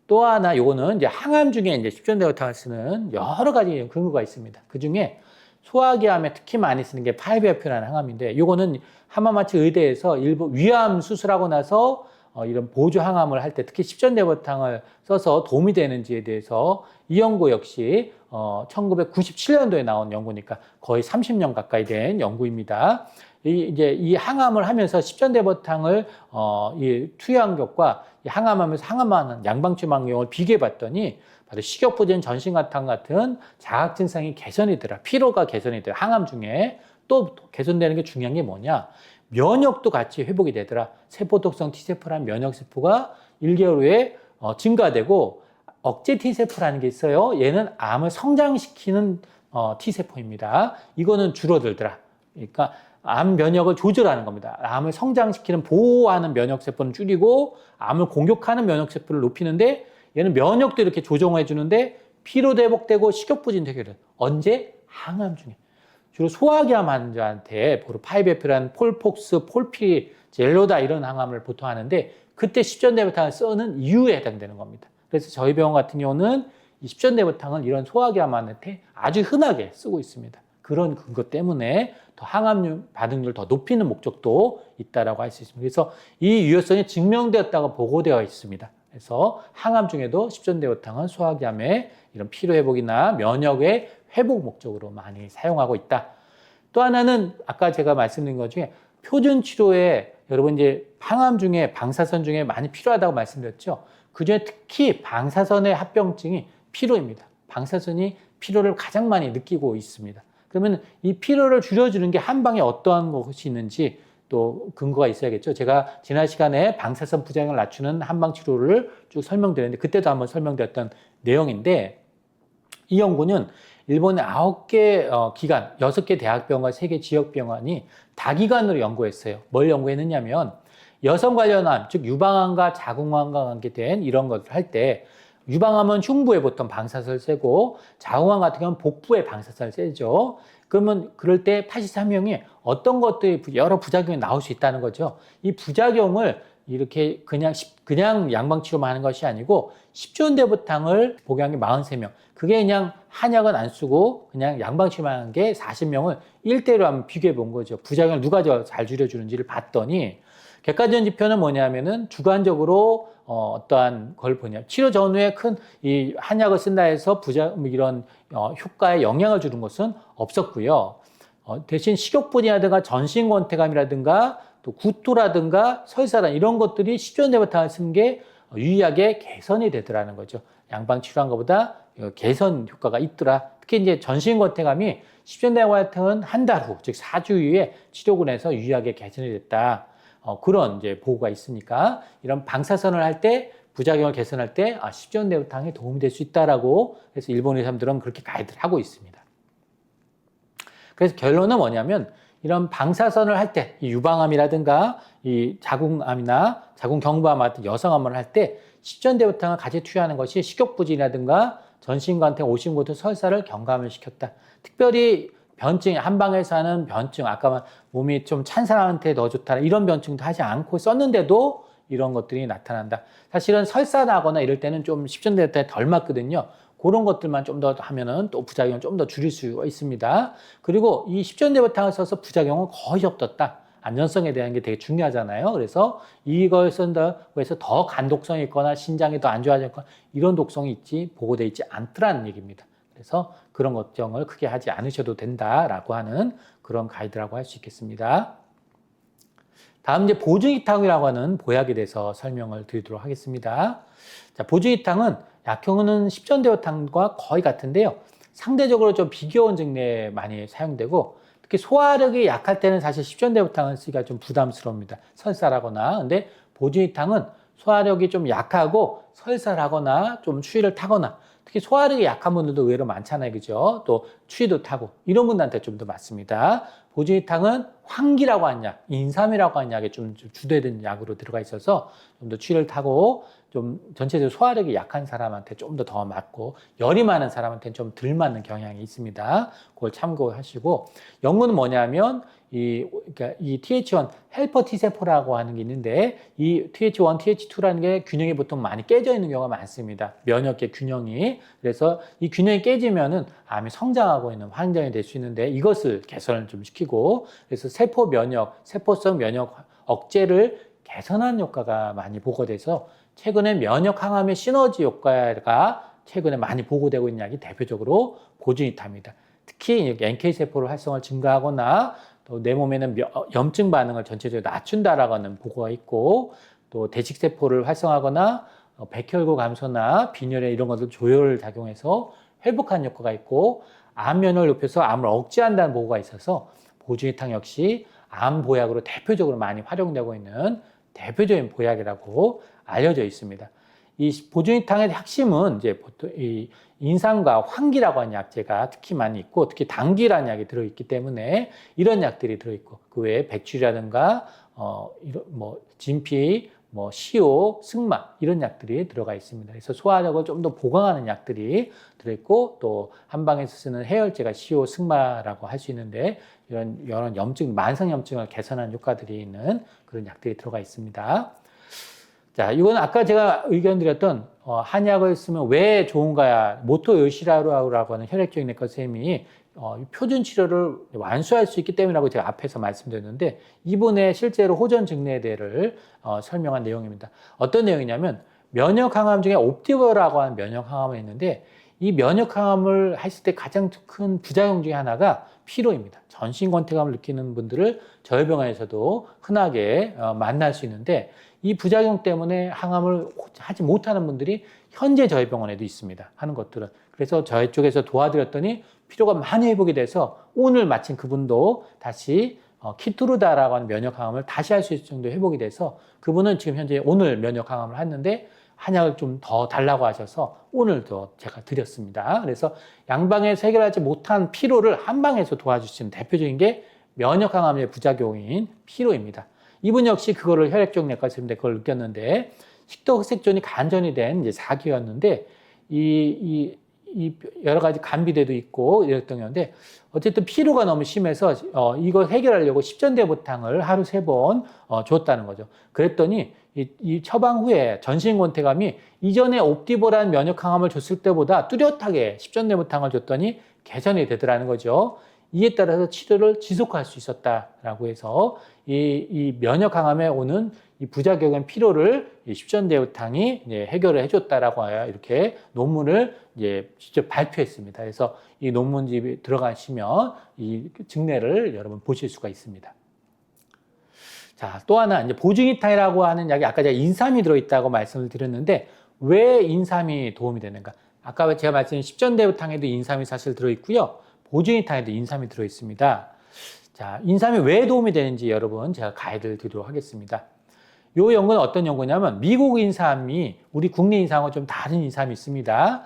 또 하나 요거는 이제 항암 중에 이제 십전대구탕을 쓰는 여러 가지 근거가 있습니다. 그 중에 소화기암에 특히 많이 쓰는 게 5FP라는 항암인데 요거는 하마마치 의대에서 일부 위암 수술하고 나서 이런 보조 항암을 할 때 특히 십전대부탕을 써서 도움이 되는지에 대해서 이 연구 역시 1997년도에 나온 연구니까 거의 30년 가까이 된 연구입니다. 이 항암을 하면서 십전대부탕을 투여한 것과 항암하면서 항암하는 양방주망용을 비교해 봤더니 바로 식욕부진, 전신가탕 같은 자각 증상이 개선이 되더라. 피로가 개선이 돼요. 항암 중에 또 개선되는 게 중요한 게 뭐냐? 면역도 같이 회복이 되더라. 세포독성 T세포라는 면역세포가 1개월 후에 증가되고 억제 T세포라는 게 있어요. 얘는 암을 성장시키는 T세포입니다. 이거는 줄어들더라. 그러니까 암 면역을 조절하는 겁니다. 암을 성장시키는 보호하는 면역세포는 줄이고 암을 공격하는 면역세포를 높이는데 얘는 면역도 이렇게 조정해 주는데 피로도 회복되고 식욕부진도 해결돼요. 언제? 항암 중에. 주로 소화기암 환자한테 바로 5FP라는 폴폭스, 폴피, 젤로다 이런 항암을 보통 하는데 그때 십전대부탕을 쓰는 이유에 해당되는 겁니다. 그래서 저희 병원 같은 경우는 이 십전대부탕을 이런 소화기암한테 아주 흔하게 쓰고 있습니다. 그런 근거 때문에 더 항암 반응률을 더 높이는 목적도 있다라고 할 수 있습니다. 그래서 이 유효성이 증명되었다고 보고되어 있습니다. 그래서 항암 중에도 십전대부탕은 소화기암의 이런 피로 회복이나 면역의 회복 목적으로 많이 사용하고 있다. 또 하나는 아까 제가 말씀드린 것 중에 표준 치료에 여러분 이제 항암 중에 방사선 중에 많이 필요하다고 말씀드렸죠. 그 중에 특히 방사선의 합병증이 피로입니다. 방사선이 피로를 가장 많이 느끼고 있습니다. 그러면 이 피로를 줄여주는 게 한방에 어떠한 것이 있는지 또 근거가 있어야겠죠. 제가 지난 시간에 방사선 부작용을 낮추는 한방 치료를 쭉 설명드렸는데 그때도 한번 설명드렸던 내용인데 이 연구는 일본의 9개 기관, 6개 대학병원과 3개 지역병원이 다기관으로 연구했어요. 뭘 연구했느냐면 여성 관련 암, 즉 유방암과 자궁암과 관계된 이런 것을 할 때 유방암은 흉부에 보통 방사선을 쐬고 자궁암 같은 경우는 복부에 방사선을 쐬죠. 그러면 그럴 때 83명이 어떤 것들이 여러 부작용이 나올 수 있다는 거죠. 이 부작용을 이렇게 그냥 양방치료만 하는 것이 아니고 십전대부탕을 복용한 게 43명. 그게 그냥 한약은 안 쓰고 그냥 양방치료만 한 게 40명을 1대1로 한번 비교해 본 거죠. 부작용을 누가 잘 줄여주는지를 봤더니 객관적인 지표는 뭐냐면은 주관적으로 어떠한 걸 보냐. 치료 전후에 큰 이 한약을 쓴다 해서 이런 효과에 영향을 주는 것은 없었고요. 대신 식욕부진이라든가 전신권태감이라든가 또 구토라든가 설사란 이런 것들이 십전대부탕을 쓴 게 유의하게 개선이 되더라는 거죠. 양방 치료한 것보다 개선 효과가 있더라. 특히 이제 전신권태감이 십전대부탕은 한 달 후, 즉 4주 이후에 치료군에서 유의하게 개선이 됐다. 그런 이제 보고가 있으니까 이런 방사선을 할 때 부작용을 개선할 때 십전대부탕이 도움이 될 수 있다라고 해서 일본 의사들은 그렇게 가이드를 하고 있습니다. 그래서 결론은 뭐냐면 이런 방사선을 할 때 이 유방암이라든가 이 자궁암이나 자궁경부암 같은 여성암을 할 때 십전대부탕을 같이 투여하는 것이 식욕부진이라든가 전신관태, 오심고통, 설사를 경감을 시켰다. 특별히 변증, 한방에서 하는 변증, 아까 몸이 좀 찬 사람한테 더 좋다 이런 변증도 하지 않고 썼는데도 이런 것들이 나타난다. 사실은 설사 나거나 이럴 때는 좀 십전대부탕이 덜 맞거든요. 그런 것들만 좀 더 하면은 또 부작용을 좀 더 줄일 수 있습니다. 그리고 이 십전대부탕을 써서 부작용은 거의 없었다. 안전성에 대한 게 되게 중요하잖아요. 그래서 이걸 쓴다고 해서 더 간독성이 있거나 신장이 더 안 좋아졌거나 이런 독성이 있지 보고되어 있지 않더라는 얘기입니다. 그래서 그런 걱정을 크게 하지 않으셔도 된다라고 하는 그런 가이드라고 할 수 있겠습니다. 다음 이제 보증이탕이라고 하는 보약에 대해서 설명을 드리도록 하겠습니다. 자, 보증이탕은 약효는 십전대부탕과 거의 같은데요. 상대적으로 좀 비교원 증례에 많이 사용되고 특히 소화력이 약할 때는 사실 십전대부탕을 쓰기가 좀 부담스럽습니다. 설사라거나. 근데 보증이탕은 소화력이 좀 약하고 설사라거나 좀 추위를 타거나 특히 소화력이 약한 분들도 의외로 많잖아요. 그죠? 또 추위도 타고 이런 분들한테 좀 더 맞습니다. 보증이탕은 황기라고 하는 약, 인삼이라고 하는 약에 좀 주되는 약으로 들어가 있어서 좀 더 추위를 타고 좀 전체적으로 소화력이 약한 사람한테 좀 더 맞고 열이 많은 사람한테는 좀 덜 맞는 경향이 있습니다. 그걸 참고하시고 연구는 뭐냐면 그러니까 이 TH1 헬퍼 T세포라고 하는 게 있는데 이 TH1, TH2라는 게 균형이 보통 많이 깨져 있는 경우가 많습니다. 면역계 균형이. 그래서 이 균형이 깨지면은 암이 성장하고 있는 환경이 될 수 있는데 이것을 개선을 좀 시키고 그래서 세포 면역, 세포성 면역 억제를 개선하는 효과가 많이 보고돼서 최근에 면역 항암의 시너지 효과가 최근에 많이 보고되고 있는 약이 대표적으로 보증이탕입니다. 특히 NK세포를 활성을 증가하거나 또 내 몸에는 염증 반응을 전체적으로 낮춘다라고 하는 보고가 있고 또 대식세포를 활성화하거나 백혈구 감소나 빈혈에 이런 것들 조혈 작용해서 회복하는 효과가 있고 암면을 높여서 암을 억제한다는 보고가 있어서 보증이탕 역시 암 보약으로 대표적으로 많이 활용되고 있는 대표적인 보약이라고 알려져 있습니다. 이 보증이탕의 핵심은 이제 보통 이 인삼과 황기라고 하는 약재가 특히 많이 있고 특히 당귀라는 약이 들어있기 때문에 이런 약들이 들어있고 그 외에 백주라든가 진피, 시오, 승마 이런 약들이 들어가 있습니다. 그래서 소화력을 좀 더 보강하는 약들이 들어있고 또 한방에서 쓰는 해열제가 시오, 승마라고 할 수 있는데 이런 염증, 만성 염증을 개선하는 효과들이 있는 그런 약들이 들어가 있습니다. 자, 이건 아까 제가 의견 드렸던 한약을 쓰면 왜 좋은가야 모토 요시라루라고 하는 혈액적인 내과 선생님이 표준 치료를 완수할 수 있기 때문이라고 제가 앞에서 말씀드렸는데 이번에 실제로 호전 증례대를 설명한 내용입니다. 어떤 내용이냐면 면역 항암 중에 옵티버라고 하는 면역 항암이 있는데 이 면역 항암을 했을 때 가장 큰 부작용 중에 하나가 피로입니다. 전신 권태감을 느끼는 분들을 저희 병원에서도 흔하게 만날 수 있는데 이 부작용 때문에 항암을 하지 못하는 분들이 현재 저희 병원에도 있습니다. 하는 것들은. 그래서 저희 쪽에서 도와드렸더니 피로가 많이 회복이 돼서 오늘 마침 그분도 다시 키투르다라고 하는 면역 항암을 다시 할 수 있을 정도 회복이 돼서 그분은 지금 현재 오늘 면역 항암을 했는데 한약을 좀 더 달라고 하셔서 오늘도 제가 드렸습니다. 그래서 양방에서 해결하지 못한 피로를 한방에서 도와주시는 대표적인 게 면역 항암의 부작용인 피로입니다. 이분 역시 그거를 혈액적 내과 선생님인데 그걸 느꼈는데 식도 흑색존이 간전이 된 이제 4기였는데 이 여러 가지 간비대도 있고 이랬던 건데 어쨌든 피로가 너무 심해서 이걸 해결하려고 십전대부탕을 하루 3번 줬다는 거죠. 그랬더니 이 처방 후에 전신 권태감이 이전에 옵티보라는 면역 항암을 줬을 때보다 뚜렷하게 십전대부탕을 줬더니 개선이 되더라는 거죠. 이에 따라서 치료를 지속할 수 있었다라고 해서 이 면역 항암에 오는 이 부작용인 피로를 이 십전대부탕이 해결을 해줬다라고 이렇게 논문을 이제 직접 발표했습니다. 그래서 이 논문집에 들어가시면 이 증례를 여러분 보실 수가 있습니다. 자, 또 하나 이제 보증이탕이라고 하는 약이 아까 제가 인삼이 들어있다고 말씀을 드렸는데 왜 인삼이 도움이 되는가? 아까 제가 말씀드린 십전대부탕에도 인삼이 사실 들어있고요. 보증이탕에도 인삼이 들어있습니다. 자, 인삼이 왜 도움이 되는지 여러분 제가 가이드를 드리도록 하겠습니다. 이 연구는 어떤 연구냐면 미국 인삼이 우리 국내 인삼하고 좀 다른 인삼이 있습니다.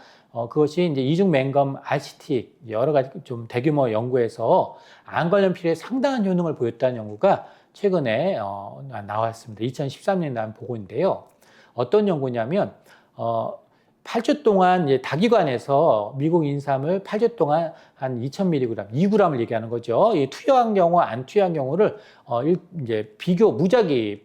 그것이 이제 이중맹검 RCT 여러 가지 좀 대규모 연구에서 암 관련 필요에 상당한 효능을 보였다는 연구가 최근에 나왔습니다. 2013년에 나온 보고인데요. 어떤 연구냐면 8주 동안 이제 다기관에서 미국 인삼을 8주 동안 한 2000mg, 2g을 얘기하는 거죠. 이 투여한 경우, 안 투여한 경우를 이제 비교 무작위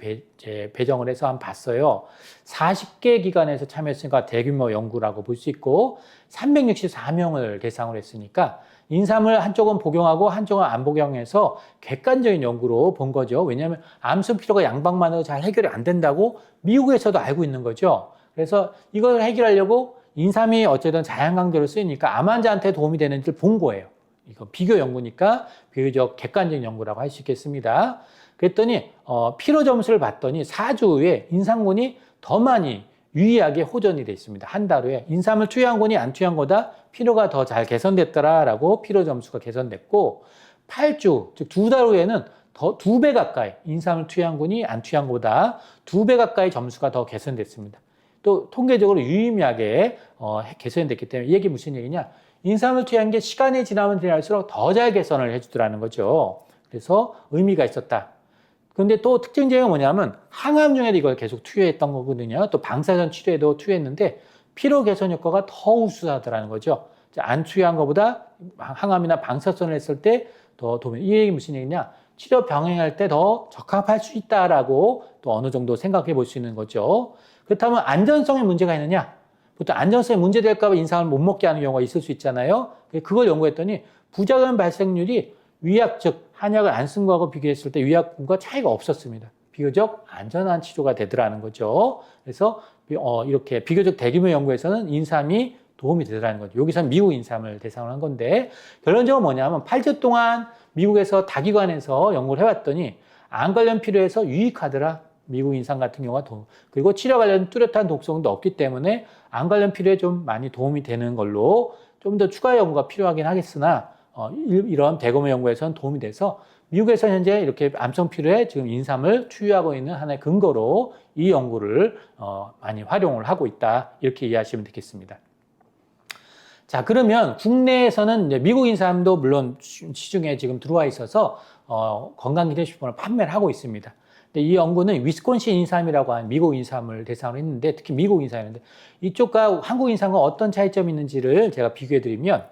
배정을 해서 한번 봤어요. 40개 기관에서 참여했으니까 대규모 연구라고 볼 수 있고 364명을 대상으로 했으니까 인삼을 한쪽은 복용하고 한쪽은 안 복용해서 객관적인 연구로 본 거죠. 왜냐하면 암수 피로가 양방만으로 잘 해결이 안 된다고 미국에서도 알고 있는 거죠. 그래서 이걸 해결하려고 인삼이 어쨌든 자연강제로 쓰이니까 암 환자한테 도움이 되는지를 본 거예요. 이거 비교 연구니까 비교적 객관적인 연구라고 할 수 있겠습니다. 그랬더니 피로 점수를 봤더니 4주 후에 인삼군이 더 많이 유의하게 호전이 돼 있습니다. 한 달 후에 인삼을 투여한 군이 안 투여한 거다 피로가 더 잘 개선됐더라라고 피로 점수가 개선됐고 8주 즉 2달 후에는 더 2배 가까이 인삼을 투여한 군이 안 투여한 것보다 2배 가까이 점수가 더 개선됐습니다. 또 통계적으로 유의미하게 개선됐기 때문에 이게 무슨 얘기냐? 인삼을 투여한 게 시간이 지나면 지날수록 더 잘 개선을 해주더라는 거죠. 그래서 의미가 있었다. 근데 또 특징적인 게 뭐냐면 항암 중에도 이걸 계속 투여했던 거거든요. 또 방사선 치료에도 투여했는데 피로 개선 효과가 더 우수하더라는 거죠. 안 투여한 것보다 항암이나 방사선을 했을 때 더 도움이. 이 얘기 무슨 얘기냐? 치료 병행할 때 더 적합할 수 있다라고 또 어느 정도 생각해 볼 수 있는 거죠. 그렇다면 안전성에 문제가 있느냐? 보통 안전성에 문제될까 봐 인삼을 못 먹게 하는 경우가 있을 수 있잖아요. 그걸 연구했더니 부작용 발생률이 위약, 즉 한약을 안 쓴 거하고 비교했을 때 위약과 차이가 없었습니다. 비교적 안전한 치료가 되더라는 거죠. 그래서 이렇게 비교적 대규모 연구에서는 인삼이 도움이 되더라는 거죠. 여기서는 미국 인삼을 대상으로 한 건데 결론적으로 뭐냐면 8주 동안 미국에서 다기관에서 연구를 해봤더니 암 관련 필요해서 유익하더라. 미국 인삼 같은 경우가 그리고 치료 관련 뚜렷한 독성도 없기 때문에 암 관련 필요에 좀 많이 도움이 되는 걸로 좀 더 추가 연구가 필요하긴 하겠으나 이런 대규모 연구에서는 도움이 돼서 미국에서 현재 이렇게 암성 필요에 지금 인삼을 투여하고 있는 하나의 근거로 이 연구를 많이 활용을 하고 있다. 이렇게 이해하시면 되겠습니다. 자, 그러면 국내에서는 이제 미국 인삼도 물론 시중에 지금 들어와 있어서 건강기능식품을 판매를 하고 있습니다. 근데 이 연구는 위스콘신 인삼이라고 하는 미국 인삼을 대상으로 했는데 특히 미국 인삼인데 이쪽과 한국 인삼과 어떤 차이점이 있는지를 제가 비교해 드리면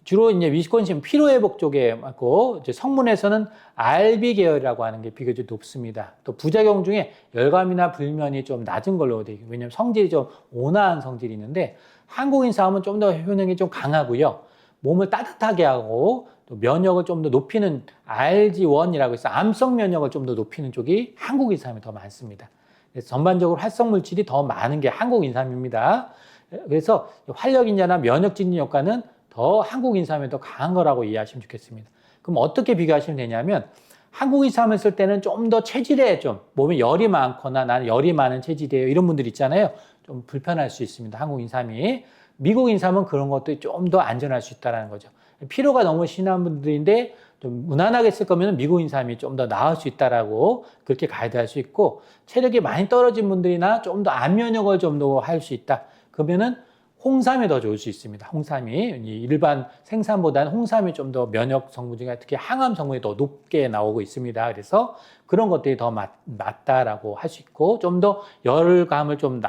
주로 이제 위스콘신 피로회복 쪽에 맞고 이제 성분에서는 RB 계열이라고 하는 게 비교적 높습니다. 또 부작용 중에 열감이나 불면이 좀 낮은 걸로 되어 있고 왜냐하면 성질이 좀 온화한 성질이 있는데 한국 인삼은 좀 더 효능이 좀 강하고요. 몸을 따뜻하게 하고 또 면역을 좀 더 높이는 RG1이라고 해서 암성 면역을 좀 더 높이는 쪽이 한국 인삼이 더 많습니다. 그래서 전반적으로 활성 물질이 더 많은 게 한국 인삼입니다. 그래서 활력 인자나 면역 증진 효과는 더 한국 인삼이 더 강한 거라고 이해하시면 좋겠습니다. 그럼 어떻게 비교하시면 되냐면 한국 인삼을 쓸 때는 좀 더 체질에 좀 몸에 열이 많거나 나는 열이 많은 체질이에요. 이런 분들 있잖아요. 좀 불편할 수 있습니다. 한국 인삼이. 미국 인삼은 그런 것도 좀 더 안전할 수 있다는 거죠. 피로가 너무 심한 분들인데 좀 무난하게 쓸 거면 미국 인삼이 좀 더 나을 수 있다라고 그렇게 가이드할 수 있고 체력이 많이 떨어진 분들이나 좀 더 암 면역을 좀 더 할 수 있다. 그러면은 홍삼이 더 좋을 수 있습니다. 홍삼이 일반 생산보다는 홍삼이 좀 더 면역 성분 중에 특히 항암 성분이 더 높게 나오고 있습니다. 그래서 그런 것들이 더 맞다라고 할 수 있고 좀 더 열감을 좀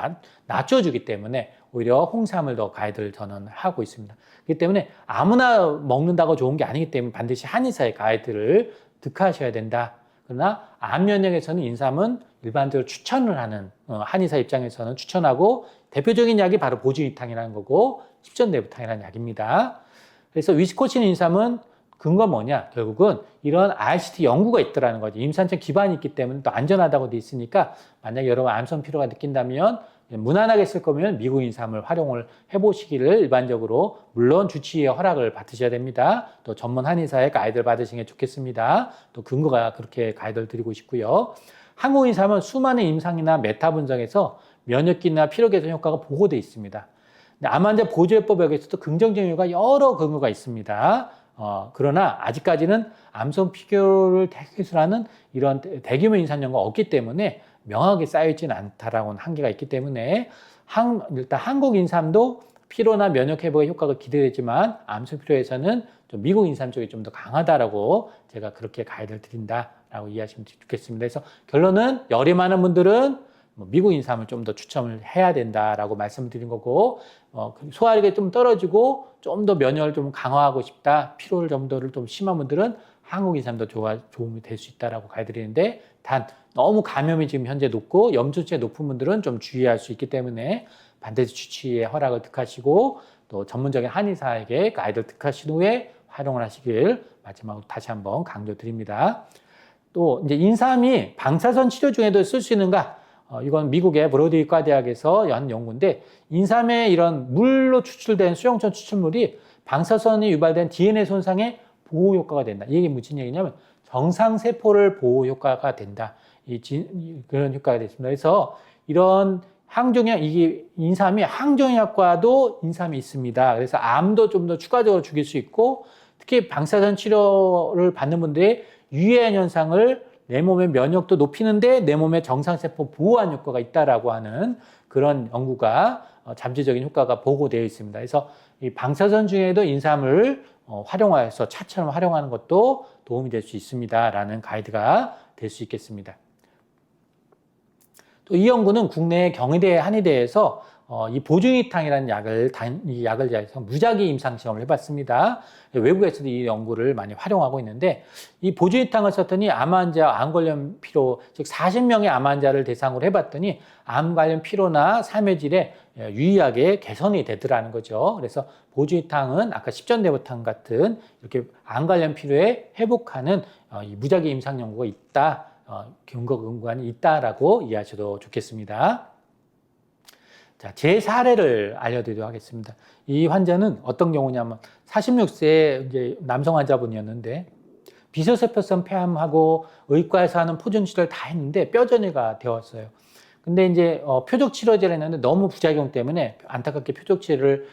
낮춰주기 때문에 오히려 홍삼을 더 가이드를 저는 하고 있습니다. 그렇기 때문에 아무나 먹는다고 좋은 게 아니기 때문에 반드시 한의사의 가이드를 득하셔야 된다. 그러나 암 면역에서는 인삼은 일반적으로 추천을 하는 한의사 입장에서는 추천하고 대표적인 약이 바로 보증이탕이라는 거고 십전대부탕이라는 약입니다. 그래서 위스콘신 인삼은 근거 뭐냐? 결국은 이런 RCT 연구가 있더라는 거죠. 임산청 기반이 있기 때문에 또 안전하다고 돼 있으니까 만약에 여러분 암성 피로가 느낀다면 무난하게 쓸 거면 미국 인삼을 활용을 해보시기를 일반적으로 물론 주치의의 허락을 받으셔야 됩니다. 또 전문 한의사의 가이드를 받으시는 게 좋겠습니다. 또 근거가 그렇게 가이드를 드리고 싶고요. 한국 인삼은 수많은 임상이나 메타 분석에서 면역기나 피로 개선 효과가 보고되어 있습니다. 암 환자 보조요법에서도 긍정적인 효과가 여러 근거가 있습니다. 그러나 아직까지는 암성 피규어를 대기술하는 이런 대규모 인산 연구가 없기 때문에 명확하게 쌓여있지는 않다라고는 한계가 있기 때문에 일단 한국 인삼도 피로나 면역 회복의 효과가 기대되지만 암성 피로에서는 좀 미국 인삼 쪽이 좀 더 강하다라고 제가 그렇게 가이드를 드린다라고 이해하시면 좋겠습니다. 그래서 결론은 열이 많은 분들은 미국 인삼을 좀 더 추천을 해야 된다라고 말씀드린 거고, 소화력이 좀 떨어지고 좀 더 면역을 좀 강화하고 싶다, 피로 정도를 좀 심한 분들은 한국 인삼도 도움이 될 수 있다라고 가이드드리는데, 단 너무 감염이 지금 현재 높고 염증치가 높은 분들은 좀 주의할 수 있기 때문에 반드시 주치의의 허락을 득하시고 또 전문적인 한의사에게 가이드를 득하신 후에 활용을 하시길 마지막으로 다시 한번 강조드립니다. 또 이제 인삼이 방사선 치료 중에도 쓸 수 있는가? 이건 미국의 브로디 의과대학에서 한 연구인데, 인삼의 이런 물로 추출된 수용성 추출물이 방사선이 유발된 DNA 손상에 보호 효과가 된다. 이게 무슨 얘기냐면 정상세포를 보호 효과가 된다. 그런 효과가 됐습니다. 그래서 이런 이게 인삼이 항종약과도 인삼이 있습니다. 그래서 암도 좀 더 추가적으로 죽일 수 있고, 특히 방사선 치료를 받는 분들의 유해한 현상을 내 몸의 면역도 높이는데 내 몸의 정상세포 보호하는 효과가 있다라고 하는 그런 연구가 잠재적인 효과가 보고되어 있습니다. 그래서 이 방사선 중에도 인삼을 활용해서 차처럼 활용하는 것도 도움이 될 수 있습니다라는 가이드가 될 수 있겠습니다. 또 이 연구는 국내 경희대 한의대에서 이 보중이탕이라는 이 약을 대해서 무작위 임상 시험을 해봤습니다. 외국에서도 이 연구를 많이 활용하고 있는데, 이 보중이탕을 썼더니 암 환자, 암 관련 피로, 즉 40명의 암 환자를 대상으로 해봤더니 암 관련 피로나 삶의 질에 유의하게 개선이 되더라는 거죠. 그래서 보중이탕은 아까 십전대보탕 같은 이렇게 암 관련 피로에 회복하는 이 무작위 임상 연구가 있다, 근거가 있다라고 이해하셔도 좋겠습니다. 자, 제 사례를 알려드리도록 하겠습니다. 이 환자는 어떤 경우냐면 46세 이제 남성 환자분이었는데, 비소세포성 폐암하고 의과에서 하는 포준 치료를 다 했는데 뼈전이가 되었어요. 근데 이제 표적 치료제를 했는데 너무 부작용 때문에 안타깝게 표적 치료를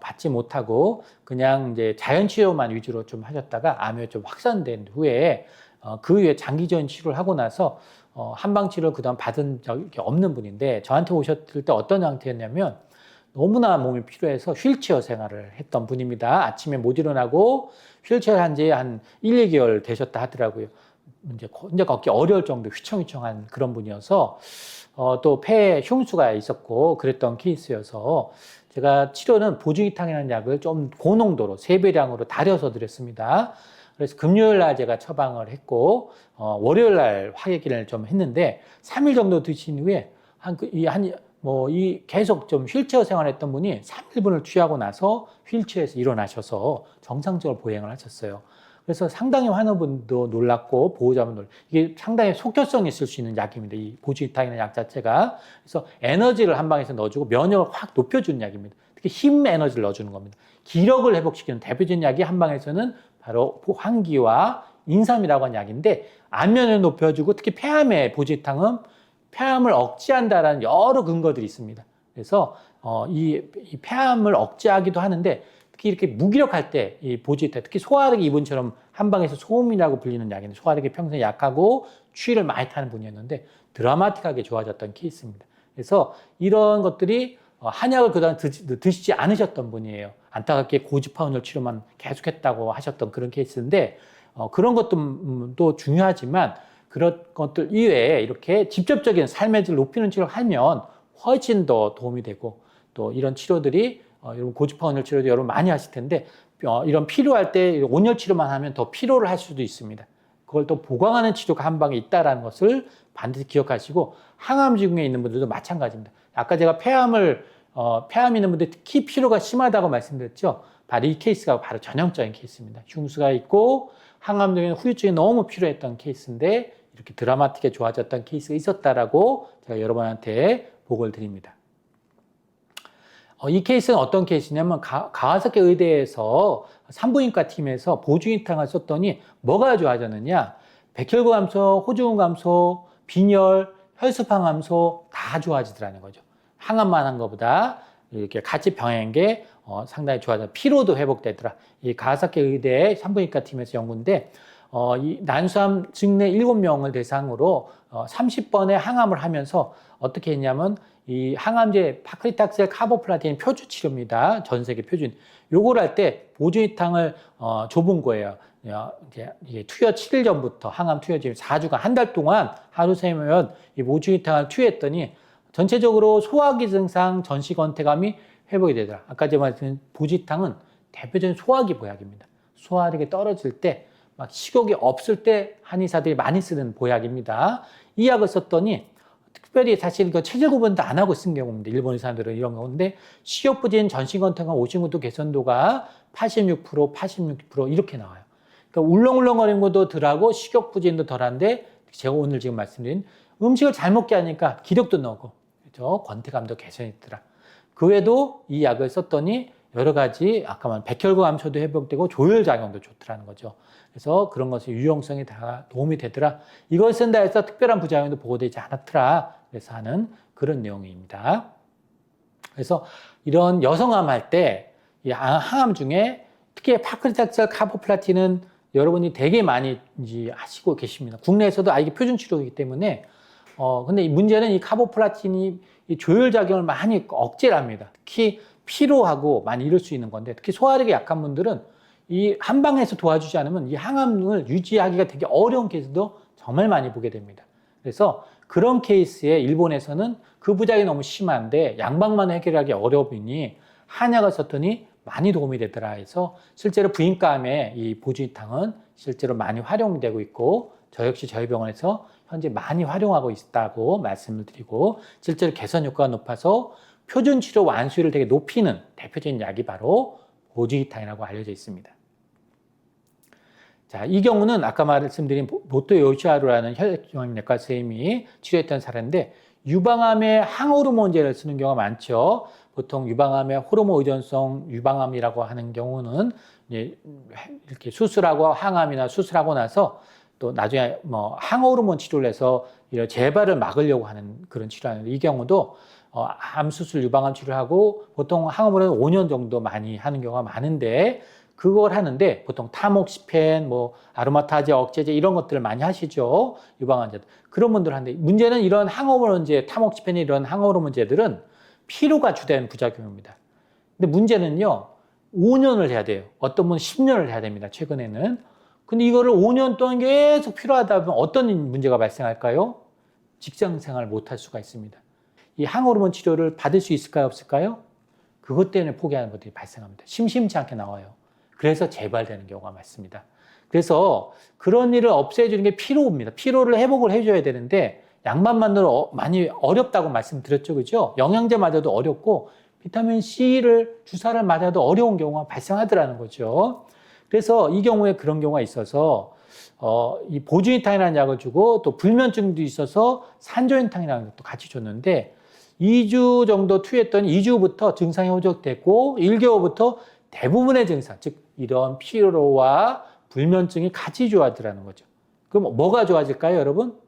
받지 못하고 그냥 이제 자연 치료만 위주로 좀 하셨다가 암이 좀 확산된 후에 그 후에 장기적인 치료를 하고 나서 한방 치료를 그다음 받은 적이 없는 분인데, 저한테 오셨을 때 어떤 상태였냐면 너무나 몸이 피로해서 휠체어 생활을 했던 분입니다. 아침에 못 일어나고 휠체어 한 지 한 1, 2개월 되셨다 하더라고요. 이제 걷기 어려울 정도 휘청휘청한 그런 분이어서 또 폐에 흉수가 있었고 그랬던 케이스여서 제가 치료는 보중이탕이라는 약을 좀 고농도로 3배량으로 달여서 드렸습니다. 그래서 금요일 날 제가 처방을 했고, 월요일 날 화개기를 좀 했는데, 3일 정도 드신 후에, 계속 좀 휠체어 생활했던 분이 3일분을 취하고 나서 휠체어에서 일어나셔서 정상적으로 보행을 하셨어요. 그래서 상당히 환우분도 놀랐고, 보호자분도 이게 상당히 속효성이 있을 수 있는 약입니다. 이 보주이탕이라는 약 자체가. 그래서 에너지를 한 방에서 넣어주고 면역을 확 높여주는 약입니다. 특히 힘 에너지를 넣어주는 겁니다. 기력을 회복시키는 대표적인 약이 한 방에서는 바로 황기와 인삼이라고 하는 약인데, 안면을 높여주고 특히 폐암의 보지탕은 폐암을 억제한다라는 여러 근거들이 있습니다. 그래서 이 폐암을 억제하기도 하는데, 특히 이렇게 무기력할 때 이 보지탕, 특히 소화력이 이분처럼 한방에서 소음이라고 불리는 약인데, 소화력이 평소에 약하고 추위를 많이 타는 분이었는데 드라마틱하게 좋아졌던 케이스입니다. 그래서 이런 것들이 한약을 그동안 드시지 않으셨던 분이에요. 안타깝게 고지파운을 치료만 계속했다고 하셨던 그런 케이스인데, 그런 것도 중요하지만 그런 것들 이외에 이렇게 직접적인 삶의 질을 높이는 치료를 하면 훨씬 더 도움이 되고, 또 이런 치료들이 여러분 고지파운을 치료도 여러분 많이 하실 텐데, 이런 필요할 때 온열 치료만 하면 더 피로를 할 수도 있습니다. 그걸 또 보강하는 치료가 한 방에 있다는 것을 반드시 기억하시고, 항암지궁에 있는 분들도 마찬가지입니다. 아까 제가 폐암 있는 분들 특히 피로가 심하다고 말씀드렸죠. 바로 이 케이스가 바로 전형적인 케이스입니다. 흉수가 있고 항암적인 후유증이 너무 필요했던 케이스인데 이렇게 드라마틱하게 좋아졌던 케이스가 있었다라고 제가 여러분한테 보고를 드립니다. 이 케이스는 어떤 케이스냐면 가와사키 의대에서 산부인과 팀에서 보중이탕을 썼더니 뭐가 좋아졌느냐, 백혈구 감소, 호주군 감소, 빈혈, 혈수판 감소 다 좋아지더라는 거죠. 항암만 한 것보다 이렇게 같이 병행한 게 상당히 좋아져. 피로도 회복되더라. 이 가와사키 의대 산부인과 팀에서 연구인데 이 난수암 증례 7명을 대상으로 30번의 항암을 하면서 어떻게 했냐면 이 항암제 파크리탁셀 카보플라틴 표준 치료입니다. 전 세계 표준. 요걸 할 때 보조이탕을 줘본 거예요. 이게 투여 7일 전부터 항암 투여지 4주간 한 달 동안 하루 세면 이 보조이탕을 투여했더니 전체적으로 소화기 증상, 전시건태감이 회복이 되더라. 아까 제가 말씀드린 보조이탕은 대표적인 소화기 보약입니다. 소화력이 떨어질 때 막 식욕이 없을 때 한의사들이 많이 쓰는 보약입니다. 이 약을 썼더니 특별히 사실 그 체질 구분도 안 하고 쓴 경우입니다. 일본 사람들은 이런 경우인데 식욕 부진, 전신건태감, 오심구도 개선도가 86%, 86% 이렇게 나와요. 그러니까 울렁울렁거리는 것도 덜하고 식욕 부진도 덜한데 제가 오늘 지금 말씀드린 음식을 잘 먹게 하니까 기력도 나오고 그렇죠? 권태감도 개선했더라. 그 외에도 이 약을 썼더니 여러 가지 아까 말한 백혈구 감소도 회복되고 조혈 작용도 좋더라는 거죠. 그래서 그런 것의 유용성이 다 도움이 되더라. 이걸 쓴다 해서 특별한 부작용도 보고되지 않았더라. 그래서 하는 그런 내용입니다. 그래서 이런 여성암 할 때 이 항암 중에 특히 파크리탁셀 카보플라틴은 여러분이 되게 많이 하시고 계십니다. 국내에서도 이게 표준 치료이기 때문에 근데 이 문제는 이 카보플라틴이 이 조혈 작용을 많이 억제를 합니다. 특히 피로하고 많이 이럴 수 있는 건데 특히 소화력이 약한 분들은 이 한방에서 도와주지 않으면 이 항암을 유지하기가 되게 어려운 케이스도 정말 많이 보게 됩니다. 그래서 그런 케이스에 일본에서는 그 부작용이 너무 심한데 양방만 해결하기 어려우니 한약을 썼더니 많이 도움이 되더라 해서 실제로 부인감에 이 보조이탕은 실제로 많이 활용되고 있고 저 역시 저희 병원에서 현재 많이 활용하고 있다고 말씀을 드리고 실제로 개선 효과가 높아서 표준 치료 완수율을 되게 높이는 대표적인 약이 바로 보조이탕이라고 알려져 있습니다. 자, 이 경우는 아까 말씀드린 모토 요시하루라는 혈액종합내과 선생님이 치료했던 사례인데 유방암에 항호르몬제를 쓰는 경우가 많죠. 보통 유방암에 호르몬 의존성 유방암이라고 하는 경우는 이렇게 수술하고 항암이나 수술하고 나서 또 나중에 뭐 항호르몬 치료를 해서 이런 재발을 막으려고 하는 그런 치료하는데 이 경우도 암 수술 유방암 치료하고 보통 항암은 5년 정도 많이 하는 경우가 많은데 그걸 하는데 보통 타목시펜, 뭐 아로마타제, 억제제 이런 것들을 많이 하시죠. 유방암제들. 그런 분들 하는데 문제는 이런 항호르몬제, 타목시펜 이런 항호르몬제들은 피로가 주된 부작용입니다. 근데 문제는요. 5년을 해야 돼요. 어떤 분은 10년을 해야 됩니다. 최근에는. 근데 이거를 5년 동안 계속 필요하다 보면 어떤 문제가 발생할까요? 직장 생활을 못 할 수가 있습니다. 이 항호르몬 치료를 받을 수 있을까요? 없을까요? 그것 때문에 포기하는 것들이 발생합니다. 심심치 않게 나와요. 그래서 재발되는 경우가 많습니다. 그래서 그런 일을 없애주는 게 피로입니다. 피로를 회복을 해줘야 되는데 약만으로 많이 어렵다고 말씀드렸죠. 그죠? 영양제 맞아도 어렵고 비타민 C를 주사를 맞아도 어려운 경우가 발생하더라는 거죠. 그래서 이 경우에 그런 경우가 있어서 이 보조인탕이라는 약을 주고 또 불면증도 있어서 산조인탕이라는 것도 같이 줬는데 2주 정도 투여했더니 2주부터 증상이 호전됐고 1개월부터 대부분의 증상, 즉 이런 피로와 불면증이 같이 좋아지더라는 거죠. 그럼 뭐가 좋아질까요, 여러분?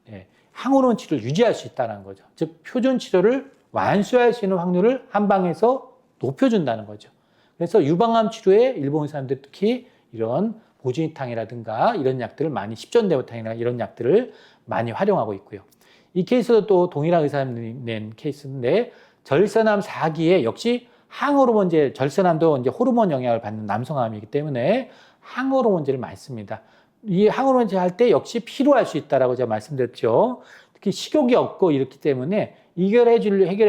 네, 항호르몬 치료를 유지할 수 있다는 거죠. 즉 표준 치료를 완수할 수 있는 확률을 한방에서 높여준다는 거죠. 그래서 유방암 치료에 일본 사람들 특히 이런 보조이탕이라든가 이런 약들을 많이 십전대보탕이나 이런 약들을 많이 활용하고 있고요. 이 케이스도 또 동일한 의사님이 낸 케이스인데 절세암 4기에 역시 항호르몬제, 절세암도 이제 호르몬 영향을 받는 남성암이기 때문에 항호르몬제를 많이 씁니다. 이 항호르몬제 할 때 역시 피로할 수 있다라고 제가 말씀드렸죠. 특히 식욕이 없고 이렇기 때문에 해결해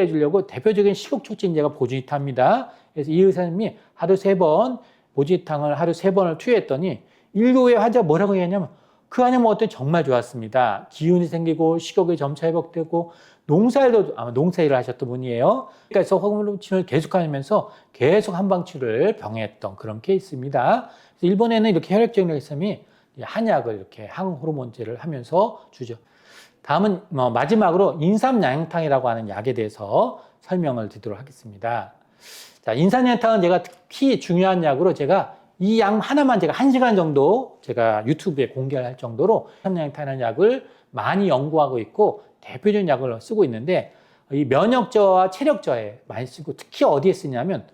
주려고 대표적인 식욕 촉진제가 보조이탕입니다. 그래서 이 의사님이 하루 3번, 보조이탕을 하루 3번을 투여했더니 1개 후에 환자가 뭐라고 얘기하냐면 그 안에 먹었더니 정말 좋았습니다. 기운이 생기고 식욕이 점차 회복되고 농사일도 아마 농사일을 하셨던 분이에요. 그래서 호르몬 치료를 계속하면서 계속 한방치료를 병행했던 그런 케이스입니다. 그래서 일본에는 이렇게 혈액적인 의사님이 한약을 이렇게 항호르몬제를 하면서 주죠. 다음은 마지막으로 인삼양탕이라고 하는 약에 대해서 설명을 드리도록 하겠습니다. 자, 인삼양탕은 제가 특히 중요한 약으로 제가 이 약 하나만 제가 1시간 정도 제가 유튜브에 공개할 정도로 인삼양탕이라는 약을 많이 연구하고 있고 대표적인 약을 쓰고 있는데 이 면역 저하, 체력 저하에 많이 쓰고 특히 어디에 쓰냐면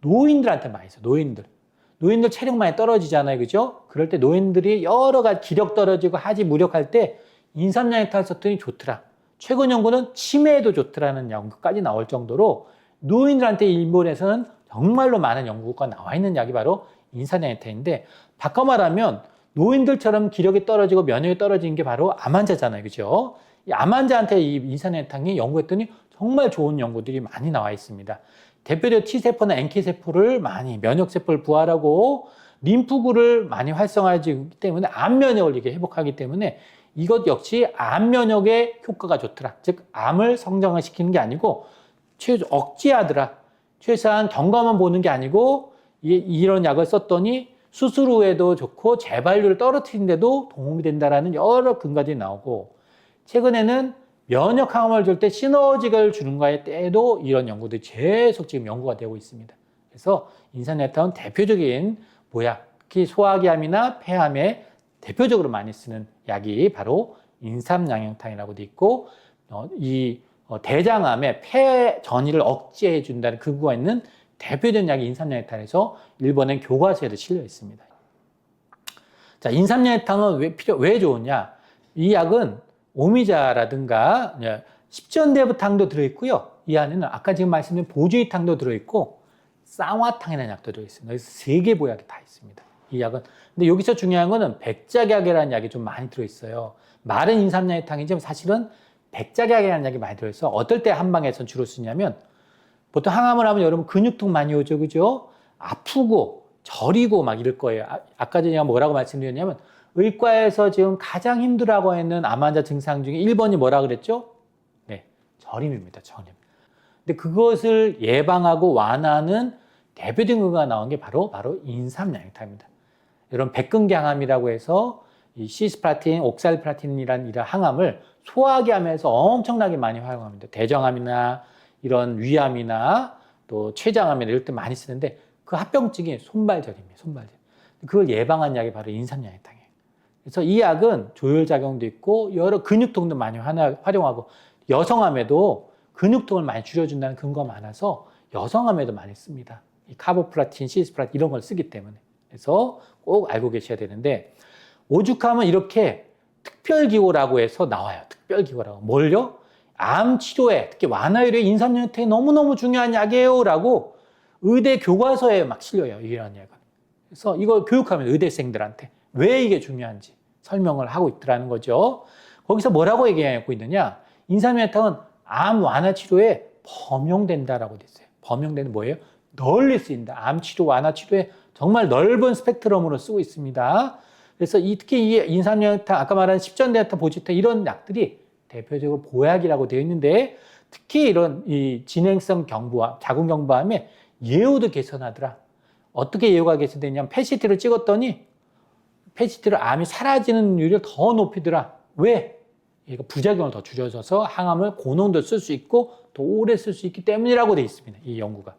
노인들한테 많이 있어요. 노인들 체력 많이 떨어지잖아요. 그죠? 그럴 때 노인들이 여러 가지 기력 떨어지고 하지 무력할 때 인삼양해탕을 썼더니 좋더라. 최근 연구는 치매에도 좋더라는 연구까지 나올 정도로 노인들한테 일본에서는 정말로 많은 연구가 나와 있는 약이 바로 인삼양해탕인데, 바꿔 말하면 노인들처럼 기력이 떨어지고 면역이 떨어지는 게 바로 암 환자잖아요. 그죠? 이 암 환자한테 이 인삼양해탕이 연구했더니 정말 좋은 연구들이 많이 나와 있습니다. 대표적으로 T세포나 NK세포를 많이, 면역세포를 부활하고 림프구를 많이 활성화하기 때문에 암 면역을 이게 회복하기 때문에 이것 역시 암 면역에 효과가 좋더라. 즉 암을 성장시키는 게 아니고 억제하더라. 최소한 경과만 보는 게 아니고 이런 약을 썼더니 수술 후에도 좋고 재발률을 떨어뜨리는 데도 도움이 된다라는 여러 근거들이 나오고, 최근에는 면역 항암을 줄 때 시너지를 주는 거에 때도 이런 연구들이 계속 지금 연구가 되고 있습니다. 그래서 인삼양해탕은 대표적인 보약, 특히 소화기암이나 폐암에 대표적으로 많이 쓰는 약이 바로 인삼양해탕이라고 돼 있고, 대장암의 폐 전이를 억제해 준다는 근거가 있는 대표적인 약이 인삼양해탕에서 일본의 교과서에도 실려 있습니다. 자, 인삼양해탕은 왜 좋으냐? 이 약은 오미자라든가 십전대부탕도 들어있고요. 이 안에는 아까 지금 말씀드린 보주이탕도 들어있고 쌍화탕이라는 약도 들어있습니다. 그래서 3개 보약이 다 있습니다. 이 약은. 근데 여기서 중요한 거는 백작약이라는 약이 좀 많이 들어있어요. 말은 인삼양해탕이지만 사실은 백작약이라는 약이 많이 들어있어요. 어떨 때 한방에서 주로 쓰냐면, 보통 항암을 하면 여러분 근육통 많이 오죠. 그죠? 아프고 저리고 막 이럴 거예요. 아까 전에 뭐라고 말씀드렸냐면, 의과에서 지금 가장 힘들어하고 있는 암 환자 증상 중에 1번이 뭐라 그랬죠? 네, 저림입니다. 저림. 근데 그것을 예방하고 완화하는 대표적인 근거가 나온 게 바로 인삼양해탕입니다. 이런 백근경암이라고 해서 이 시스플라틴, 옥살플라틴이라는 이런 항암을 소화기 암에서 엄청나게 많이 활용합니다. 대정암이나 이런 위암이나 또 췌장암이나 이럴 때 많이 쓰는데, 그 합병증이 손발저림이에요. 손발저림. 그걸 예방한 약이 바로 인삼양해탕이에요. 그래서 이 약은 조혈작용도 있고 여러 근육통도 많이 활용하고, 여성암에도 근육통을 많이 줄여준다는 근거가 많아서 여성암에도 많이 씁니다. 이 카보플라틴, 시스플라틴 이런 걸 쓰기 때문에. 그래서 꼭 알고 계셔야 되는데, 오죽하면 이렇게 특별기호라고 해서 나와요. 특별기호라고. 뭘요? 암 치료에, 특히 완화율에 인삼양해탕이 너무너무 중요한 약이에요 라고 의대 교과서에 막 실려요. 이런 약은. 그래서 이걸 교육하면 의대생들한테 왜 이게 중요한지 설명을 하고 있더라는 거죠. 거기서 뭐라고 얘기하고 있느냐? 인삼양해탕은 암 완화 치료에 범용된다라고 돼 있어요. 범용되는 뭐예요? 널리 쓰인다. 암 치료, 완화 치료에 정말 넓은 스펙트럼으로 쓰고 있습니다. 그래서 특히 이 인삼양해탕, 아까 말한 십전대하탕, 보주이탕 이런 약들이 대표적으로 보약이라고 되어 있는데, 특히 이런 이 진행성 경부암, 자궁 경부암에 예후도 개선하더라. 어떻게 예후가 개선되냐면 PET-CT를 찍었더니 PET-CT로 암이 사라지는 율을 더 높이더라. 왜? 얘가 부작용을 더 줄여줘서 항암을 고농도 쓸 수 있고 더 오래 쓸 수 있기 때문이라고 되어 있습니다. 이 연구가.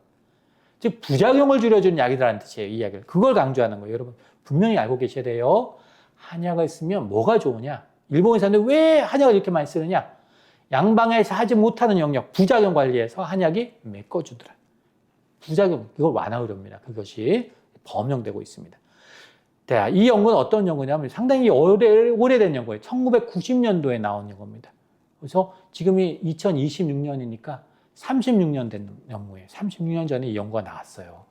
즉 부작용을 줄여주는 약이라는 뜻이에요. 이 약을. 그걸 강조하는 거예요. 여러분 분명히 알고 계셔야 돼요. 한약을 쓰면 뭐가 좋으냐? 일본 의사들 왜 한약을 이렇게 많이 쓰느냐? 양방에서 하지 못하는 영역, 부작용 관리에서 한약이 메꿔주더라. 부작용, 이걸 완화하렵니다. 그것이 범용되고 있습니다. 이 연구는 어떤 연구냐면 상당히 오래된 연구예요. 1990년도에 나온 연구입니다. 그래서 지금이 2026년이니까 36년 된 연구예요. 36년 전에 이 연구가 나왔어요.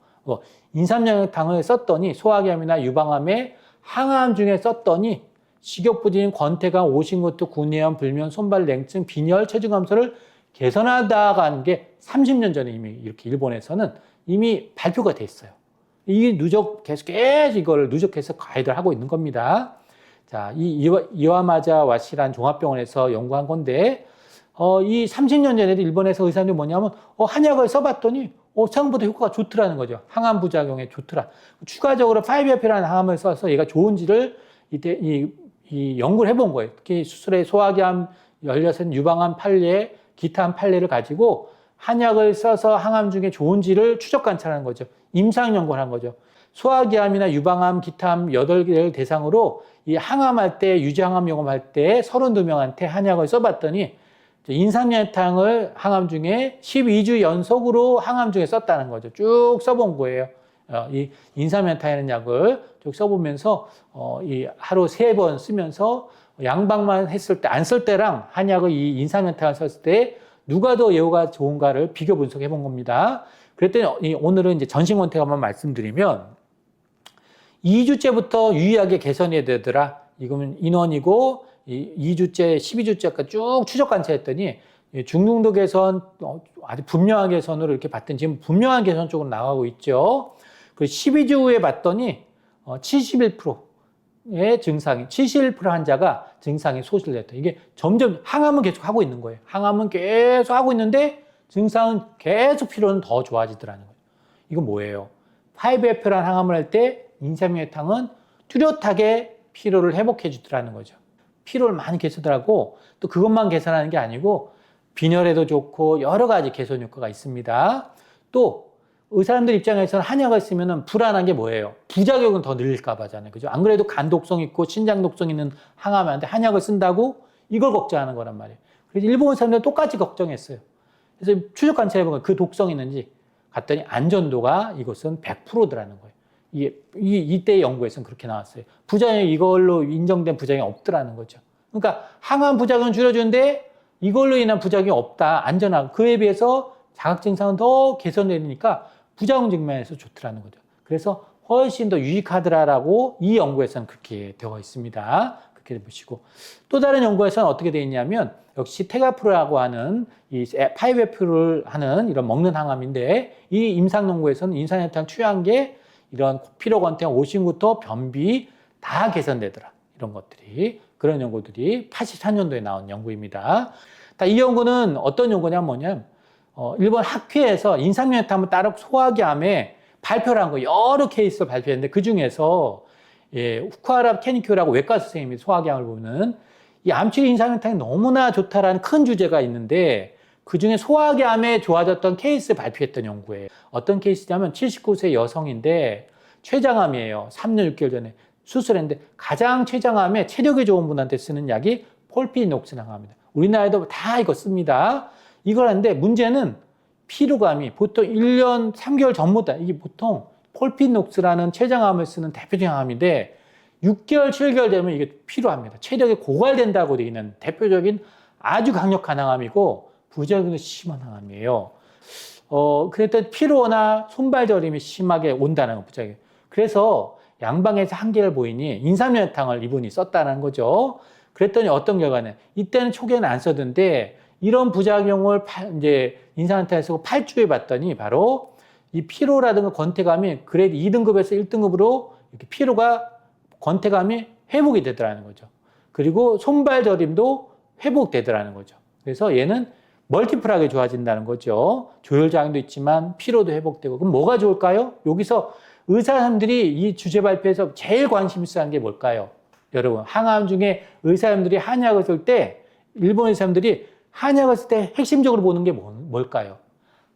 인삼양해탕을 썼더니 소화기암이나 유방암에 항암 중에 썼더니 식욕부진, 권태감, 오신구토, 구내염, 불면, 손발 냉증, 빈혈, 체중 감소를 개선하다가 하는 게 30년 전에 이미 이렇게 일본에서는 이미 발표가 돼 있어요. 이 계속 이걸 누적해서 가이드를 하고 있는 겁니다. 자, 이와마자와시라는 종합병원에서 연구한 건데, 이 30년 전에도 일본에서 의사들이 뭐냐면, 한약을 써봤더니, 생각보다 효과가 좋더라는 거죠. 항암 부작용에 좋더라. 추가적으로 5FP라는 항암을 써서 얘가 좋은지를 이 연구를 해본 거예요. 특히 수술에 소화기암 16, 유방암 8례, 기타암 8례를 가지고 한약을 써서 항암 중에 좋은지를 추적 관찰하는 거죠. 임상 연구를 한 거죠. 소화기암이나 유방암, 기타암 8개를 대상으로 이 항암할 때, 유지항암 요금할 때 32명한테 한약을 써봤더니 인삼연탕을 항암 중에 12주 연속으로 항암 중에 썼다는 거죠. 쭉 써본 거예요. 이 인삼연탕이라는 약을 쭉 써보면서 이 하루 3번 쓰면서 양방만 했을 때, 안 쓸 때랑 한약을 이 인삼연탕을 썼을 때 누가 더 예후가 좋은가를 비교 분석해 본 겁니다. 그랬더니 오늘은 이제 전신 권태 한번 말씀드리면 2주째부터 유의하게 개선해야 되더라. 이거는 인원이고 2주째, 12주째까지 쭉 추적 관찰했더니 중등도 개선, 아주 분명한 개선으로 이렇게 봤더니 지금 분명한 개선 쪽으로 나가고 있죠. 그 12주 후에 봤더니 71%의 증상이, 71% 환자가 증상이 소실됐다. 이게 점점 항암은 계속 하고 있는 거예요. 항암은 계속 하고 있는데 증상은 계속 피로는 더 좋아지더라는 거예요. 이건 뭐예요? 5F라는 항암을 할 때 인삼연탕은 뚜렷하게 피로를 회복해 주더라는 거죠. 피로를 많이 개선하고 또 그것만 개선하는 게 아니고 빈혈에도 좋고 여러 가지 개선 효과가 있습니다. 또 의사람들 입장에서는 한약을 쓰면 불안한 게 뭐예요? 부작용은 더 늘릴까 봐잖아요. 그죠? 안 그래도 간 독성 있고 신장 독성 있는 항암한테 한약을 쓴다고 이걸 걱정하는 거란 말이에요. 그래서 일본 사람들은 똑같이 걱정했어요. 그래서 추적 관찰해보면 그 독성이 있는지 갔더니 안전도가 이것은 100%더라는 거예요. 이때 연구에서는 그렇게 나왔어요. 부작용이 이걸로 인정된 부작용이 없더라는 거죠. 그러니까 항암 부작용은 줄여주는데 이걸로 인한 부작용이 없다. 안전하고 그에 비해서 자각 증상은 더 개선되니까 부작용 측면에서 좋더라는 거죠. 그래서 훨씬 더 유익하더라라고 이 연구에서는 그렇게 되어 있습니다. 그렇게 보시고 또 다른 연구에서는 어떻게 되어 있냐면 역시 테가프로라고 하는 이 5F를 하는 이런 먹는 항암인데 이 임상연구에서는 인삼연탕 투여한 게 이런 피로 권태형 오심부터 변비 다 개선되더라. 이런 것들이 그런 연구들이 84년도에 나온 연구입니다. 이 연구는 어떤 연구냐면 뭐냐면 일본 학회에서 인삼연탕을 따로 소화기암에 발표를 한 거 여러 케이스를 발표했는데 그 중에서 후쿠하라 케니큐라고 외과 선생님이 소화기암을 보는 이 암치료 인삼연탕이 너무나 좋다라는 큰 주제가 있는데 그 중에 소화기암에 좋아졌던 케이스 발표했던 연구예요. 어떤 케이스냐면 79세 여성인데 췌장암이에요. 3년 6개월 전에 수술했는데 가장 췌장암에 체력이 좋은 분한테 쓰는 약이 폴피녹스라는 항암입니다. 우리나라에도 다 이거 씁니다. 이걸 하는데 문제는 피로감이 보통 1년 3개월 전부터 이게 보통 폴피녹스라는 췌장암을 쓰는 대표적인 항암인데 6개월, 7개월 되면 이게 피로합니다. 체력이 고갈된다고 되어 있는 대표적인 아주 강력한 항암이고 부작용도 심한 항암이에요. 그랬더니 피로나 손발 저림이 심하게 온다는 부작용. 그래서 양방에서 한계를 보이니 인삼연탕을 이분이 썼다는 거죠. 그랬더니 어떤 결과는 이때는 초기에는 안 썼는데 이런 부작용을 이제 인삼연탕을 쓰고 8주에 봤더니 바로 이 피로라든가 권태감이 그래도 2등급에서 1등급으로 이렇게 피로가 권태감이 회복이 되더라는 거죠. 그리고 손발 저림도 회복되더라는 거죠. 그래서 얘는 멀티플하게 좋아진다는 거죠. 조혈장애도 있지만 피로도 회복되고. 그럼 뭐가 좋을까요? 여기서 의사님들이 이 주제 발표에서 제일 관심 있어 하는 게 뭘까요? 여러분, 항암 중에 의사님들이 한약을 쓸 때 일본 의사님들이 한약을 쓸 때 핵심적으로 보는 게 뭘까요?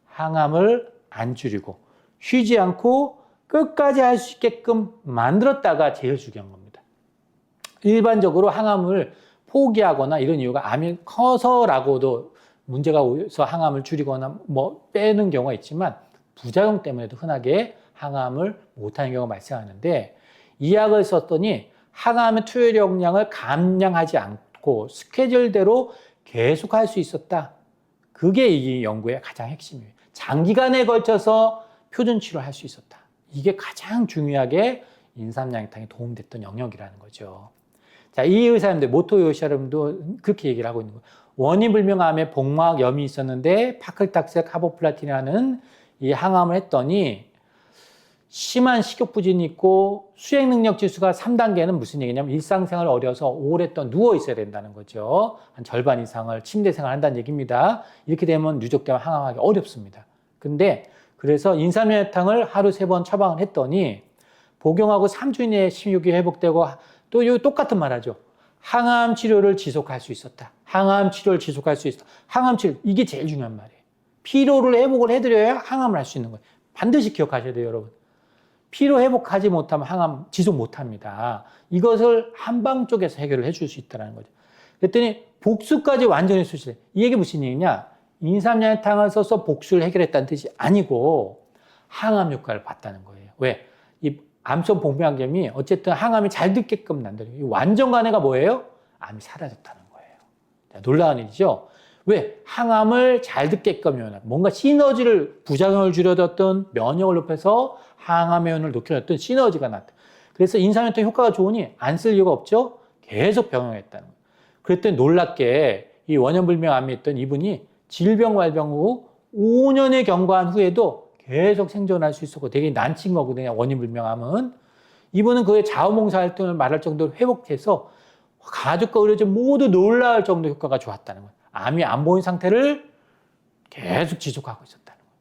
항암을 안 줄이고 쉬지 않고 끝까지 할 수 있게끔 만들었다가 제일 중요한 겁니다. 일반적으로 항암을 포기하거나 이런 이유가 암이 커서라고도 문제가 오서 항암을 줄이거나 뭐 빼는 경우가 있지만 부작용 때문에도 흔하게 항암을 못하는 경우가 발생하는데 이 약을 썼더니 항암의 투여력량을 감량하지 않고 스케줄대로 계속 할 수 있었다. 그게 이 연구의 가장 핵심이에요. 장기간에 걸쳐서 표준 치료를 할 수 있었다. 이게 가장 중요하게 인삼연탕에 도움됐던 영역이라는 거죠. 자, 이 의사님들 모토 요시아름도 그렇게 얘기를 하고 있는 거예요. 원인 불명암에 복막염이 있었는데 파클탁셀 카보플라틴이라는 이 항암을 했더니 심한 식욕부진이 있고 수행 능력 지수가 3단계는 무슨 얘기냐면 일상생활 어려서 오랫동안 누워 있어야 된다는 거죠. 한 절반 이상을 침대 생활 한다는 얘기입니다. 이렇게 되면 누적되면 항암하기 어렵습니다. 근데 그래서 인삼연탕을 하루 3번 처방을 했더니 복용하고 3주 이내에 식욕이 회복되고 또 이 똑같은 말 하죠. 항암 치료를 지속할 수 있었다. 항암 치료를 지속할 수 있었다. 항암 치료, 이게 제일 중요한 말이에요. 피로를 회복을 해드려야 항암을 할 수 있는 거예요. 반드시 기억하셔야 돼요, 여러분. 피로 회복하지 못하면 항암 지속 못합니다. 이것을 한방 쪽에서 해결을 해줄 수 있다는 거죠. 그랬더니 복수까지 완전히 수술해. 이 얘기 무슨 얘기냐? 인삼양탕을 써서 복수를 해결했다는 뜻이 아니고 항암 효과를 봤다는 거예요. 왜? 이 암성 복부양경이 어쨌든 항암이 잘 듣게끔 만들어요. 이 완전 간해가 뭐예요? 암이 사라졌다는 거예요. 자, 놀라운 일이죠? 왜? 항암을 잘 듣게끔 뭔가 시너지를, 부작용을 줄여줬던, 면역을 높여서 항암 면을 높여줬던 시너지가 났다. 그래서 인삼양탕 효과가 좋으니 안 쓸 이유가 없죠? 계속 병행했다는 거예요. 그랬더니 놀랍게 이 원형불명 암이 있던 이분이 질병 발병 후 5년을 경과한 후에도 계속 생존할 수 있었고 되게 난치인 거거든요. 원인불명 암은. 이분은 그의 자원봉사활동을 말할 정도로 회복해서 가족과 의료진 모두 놀라울 정도 효과가 좋았다는 거예요. 암이 안 보인 상태를 계속 지속하고 있었다는 거예요.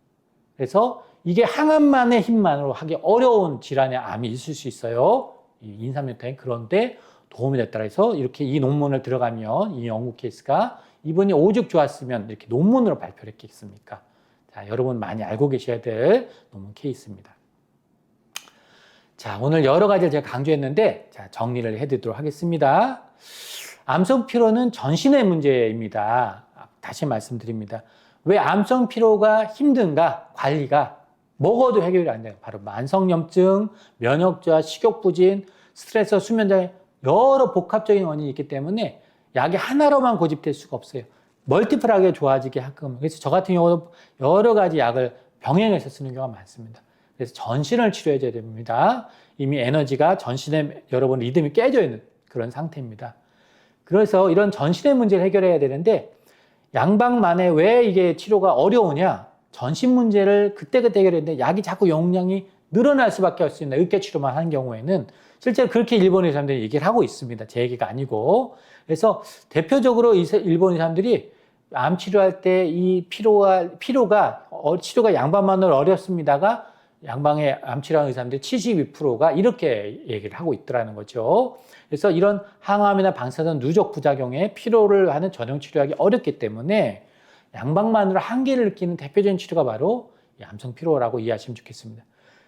그래서 이게 항암만의 힘만으로 하기 어려운 질환의 암이 있을 수 있어요. 이 인삼양탕이. 그런데 도움이 됐다고 해서 이렇게 이 논문을 들어가면 이 연구 케이스가 이분이 오죽 좋았으면 이렇게 논문으로 발표를 했겠습니까? 자, 여러분 많이 알고 계셔야 될 논문 케이스입니다. 자, 오늘 여러 가지를 제가 강조했는데, 자, 정리를 해드리도록 하겠습니다. 암성 피로는 전신의 문제입니다. 다시 말씀드립니다. 왜 암성 피로가 힘든가? 관리가 먹어도 해결이 안 돼요. 바로 만성염증, 면역저하, 식욕부진, 스트레스, 수면장애, 여러 복합적인 원인이 있기 때문에 약이 하나로만 고집될 수가 없어요. 멀티플하게 좋아지게 하끔. 그래서 저 같은 경우도 여러 가지 약을 병행해서 쓰는 경우가 많습니다. 그래서 전신을 치료해줘야 됩니다. 이미 에너지가 전신에 여러분 리듬이 깨져 있는 그런 상태입니다. 그래서 이런 전신의 문제를 해결해야 되는데 양방만에 왜 이게 치료가 어려우냐? 전신 문제를 그때그때 해결했는데 약이 자꾸 용량이 늘어날 수밖에 없습니다. 의학치료만 하는 경우에는 실제로 그렇게 일본의 사람들이 얘기를 하고 있습니다. 제 얘기가 아니고. 그래서 대표적으로 일본의 사람들이 암 치료할 때 이 치료가 양방만으로 어렵습니다가 양방의 암 치료하는 의사들이 72%가 이렇게 얘기를 하고 있더라는 거죠. 그래서 이런 항암이나 방사선 누적 부작용에 피로를 하는 전용 치료하기 어렵기 때문에 양방만으로 한계를 느끼는 대표적인 치료가 바로 이 암성 피로라고 이해하시면 좋겠습니다.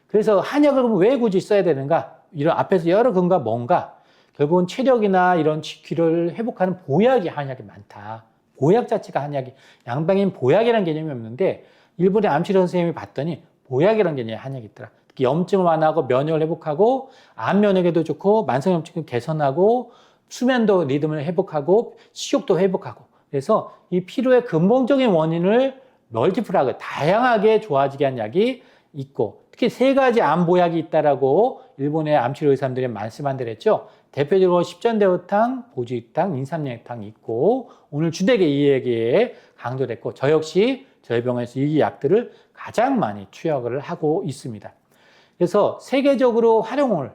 그래서 한약을 그럼 왜 굳이 써야 되는가? 이런 앞에서 여러 근거가 뭔가? 결국은 체력이나 이런 기를 회복하는 보약이 한약이 많다. 보약 자체가 한약이, 양방엔 보약이라는 개념이 없는데 일본의 암치료 선생님이 봤더니 보약이라는 개념이 한약이 있더라. 특히 염증을 완화하고 면역을 회복하고 암 면역에도 좋고 만성염증을 개선하고 수면도 리듬을 회복하고 식욕도 회복하고 그래서 이 피로의 근본적인 원인을 멀티플하게 다양하게 좋아지게 한 약이 있고 특히 3가지 암 보약이 있다라고 일본의 암치료 의사들이 말씀한 대로 했죠. 대표적으로 십전대우탕, 보주익탕, 인삼양탕이 있고 오늘 주되게 이 얘기에 강조를 했고 저 역시 저희 병원에서 이 약들을 가장 많이 투약을 하고 있습니다. 그래서 세계적으로 활용을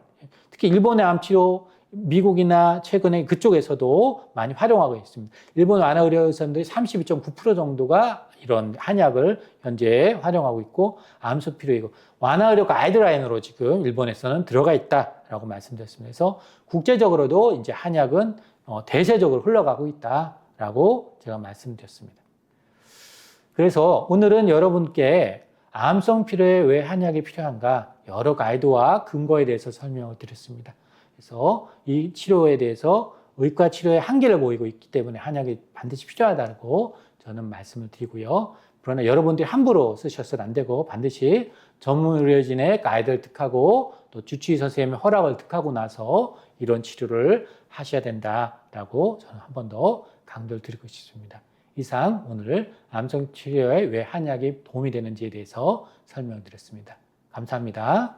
특히 일본의 암치료 미국이나 최근에 그쪽에서도 많이 활용하고 있습니다. 일본 완화 의료 의사들이 32.9% 정도가 이런 한약을 현재 활용하고 있고 암수 피로이고 완화 의료 가이드라인으로 지금 일본에서는 들어가 있다라고 말씀드렸습니다. 그래서 국제적으로도 이제 한약은 대세적으로 흘러가고 있다라고 제가 말씀드렸습니다. 그래서 오늘은 여러분께 암성 피로에 왜 한약이 필요한가 여러 가이드와 근거에 대해서 설명을 드렸습니다. 그래서 이 치료에 대해서 의과 치료의 한계를 보이고 있기 때문에 한약이 반드시 필요하다고 저는 말씀을 드리고요. 그러나 여러분들이 함부로 쓰셔서는 안 되고 반드시 전문 의료진의 가이드를 득하고 또 주치의 선생님의 허락을 득하고 나서 이런 치료를 하셔야 된다라고 저는 한 번 더 강조를 드리고 싶습니다. 이상 오늘 암성 치료에 왜 한약이 도움이 되는지에 대해서 설명드렸습니다. 감사합니다.